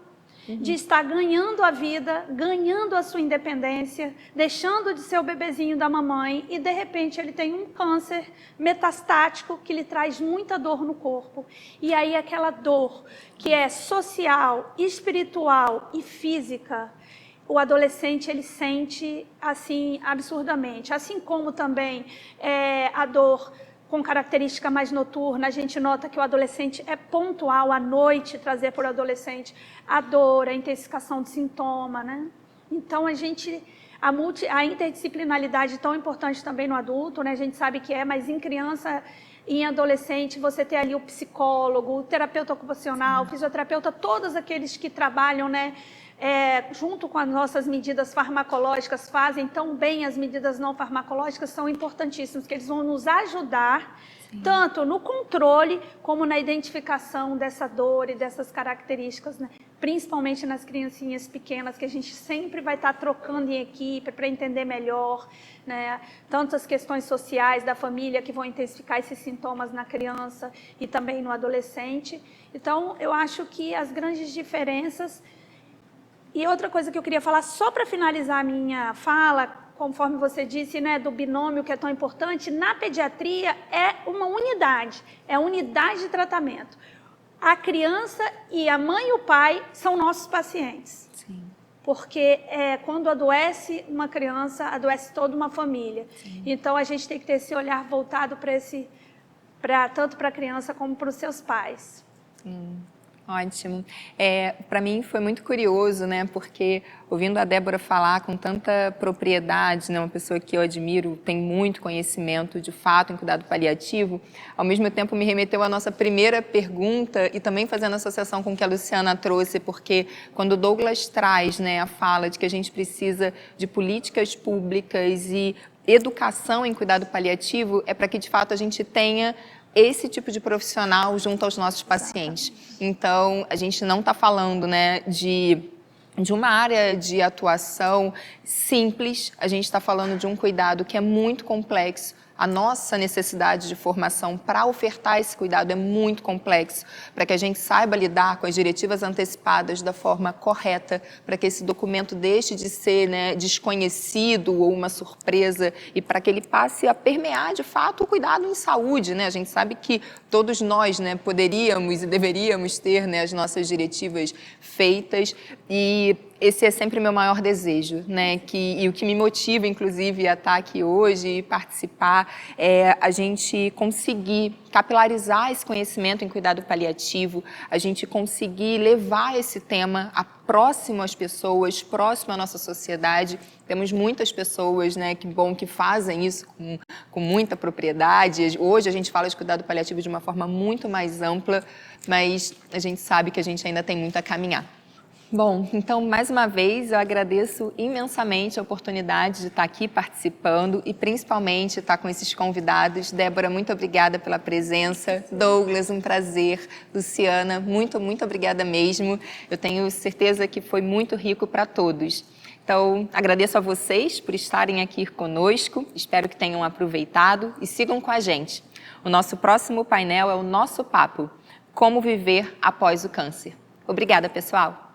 de estar ganhando a vida, ganhando a sua independência, deixando de ser o bebezinho da mamãe e de repente ele tem um câncer metastático que lhe traz muita dor no corpo. E aí aquela dor que é social, espiritual e física, o adolescente ele sente assim absurdamente, assim como também a dor com característica mais noturna, a gente nota que o adolescente é pontual à noite, trazer para o adolescente a dor, a intensificação de sintoma, né? Então, a interdisciplinaridade é tão importante também no adulto, né? A gente sabe que mas em criança e em adolescente, você ter ali o psicólogo, o terapeuta ocupacional, o fisioterapeuta, todos aqueles que trabalham, né? Junto com as nossas medidas farmacológicas, fazem tão bem as medidas não farmacológicas, são importantíssimos, que eles vão nos ajudar tanto no controle como na identificação dessa dor e dessas características, né? Principalmente nas criancinhas pequenas, que a gente sempre vai estar trocando em equipe para entender melhor, né? Tanto as questões sociais da família que vão intensificar esses sintomas na criança e também no adolescente. Então, eu acho que as grandes diferenças. E outra coisa que eu queria falar, só para finalizar a minha fala, conforme você disse, né, do binômio que é tão importante, na pediatria é uma unidade de tratamento. A criança e a mãe e o pai são nossos pacientes. Sim. Porque quando adoece uma criança, adoece toda uma família. Sim. Então a gente tem que ter esse olhar voltado tanto para a criança como para os seus pais. Ótimo. Para mim foi muito curioso, né? Porque ouvindo a Débora falar com tanta propriedade, né? Uma pessoa que eu admiro, tem muito conhecimento de fato em cuidado paliativo, ao mesmo tempo me remeteu à nossa primeira pergunta e também fazendo associação com o que a Luciana trouxe, porque quando o Douglas traz, né, a fala de que a gente precisa de políticas públicas e educação em cuidado paliativo, é para que de fato a gente tenha esse tipo de profissional junto aos nossos pacientes. Então, a gente não está falando, né, de uma área de atuação simples, a gente está falando de um cuidado que é muito complexo. A nossa necessidade de formação para ofertar esse cuidado é muito complexo, para que a gente saiba lidar com as diretivas antecipadas da forma correta, para que esse documento deixe de ser, né, desconhecido ou uma surpresa e para que ele passe a permear, de fato, o cuidado em saúde, né? A gente sabe que todos nós, né, poderíamos e deveríamos ter, né, as nossas diretivas feitas e esse é sempre o meu maior desejo, né? E o que me motiva, inclusive, a estar aqui hoje e participar é a gente conseguir capilarizar esse conhecimento em cuidado paliativo, a gente conseguir levar esse tema próximo às pessoas, próximo à nossa sociedade. Temos muitas pessoas, né, que fazem isso com muita propriedade. Hoje a gente fala de cuidado paliativo de uma forma muito mais ampla, mas a gente sabe que a gente ainda tem muito a caminhar. Bom, então, mais uma vez, eu agradeço imensamente a oportunidade de estar aqui participando e, principalmente, estar com esses convidados. Débora, muito obrigada pela presença. Douglas, um prazer. Luciana, muito, muito obrigada mesmo. Eu tenho certeza que foi muito rico para todos. Então, agradeço a vocês por estarem aqui conosco. Espero que tenham aproveitado e sigam com a gente. O nosso próximo painel é o Nosso Papo: Como Viver Após o Câncer. Obrigada, pessoal.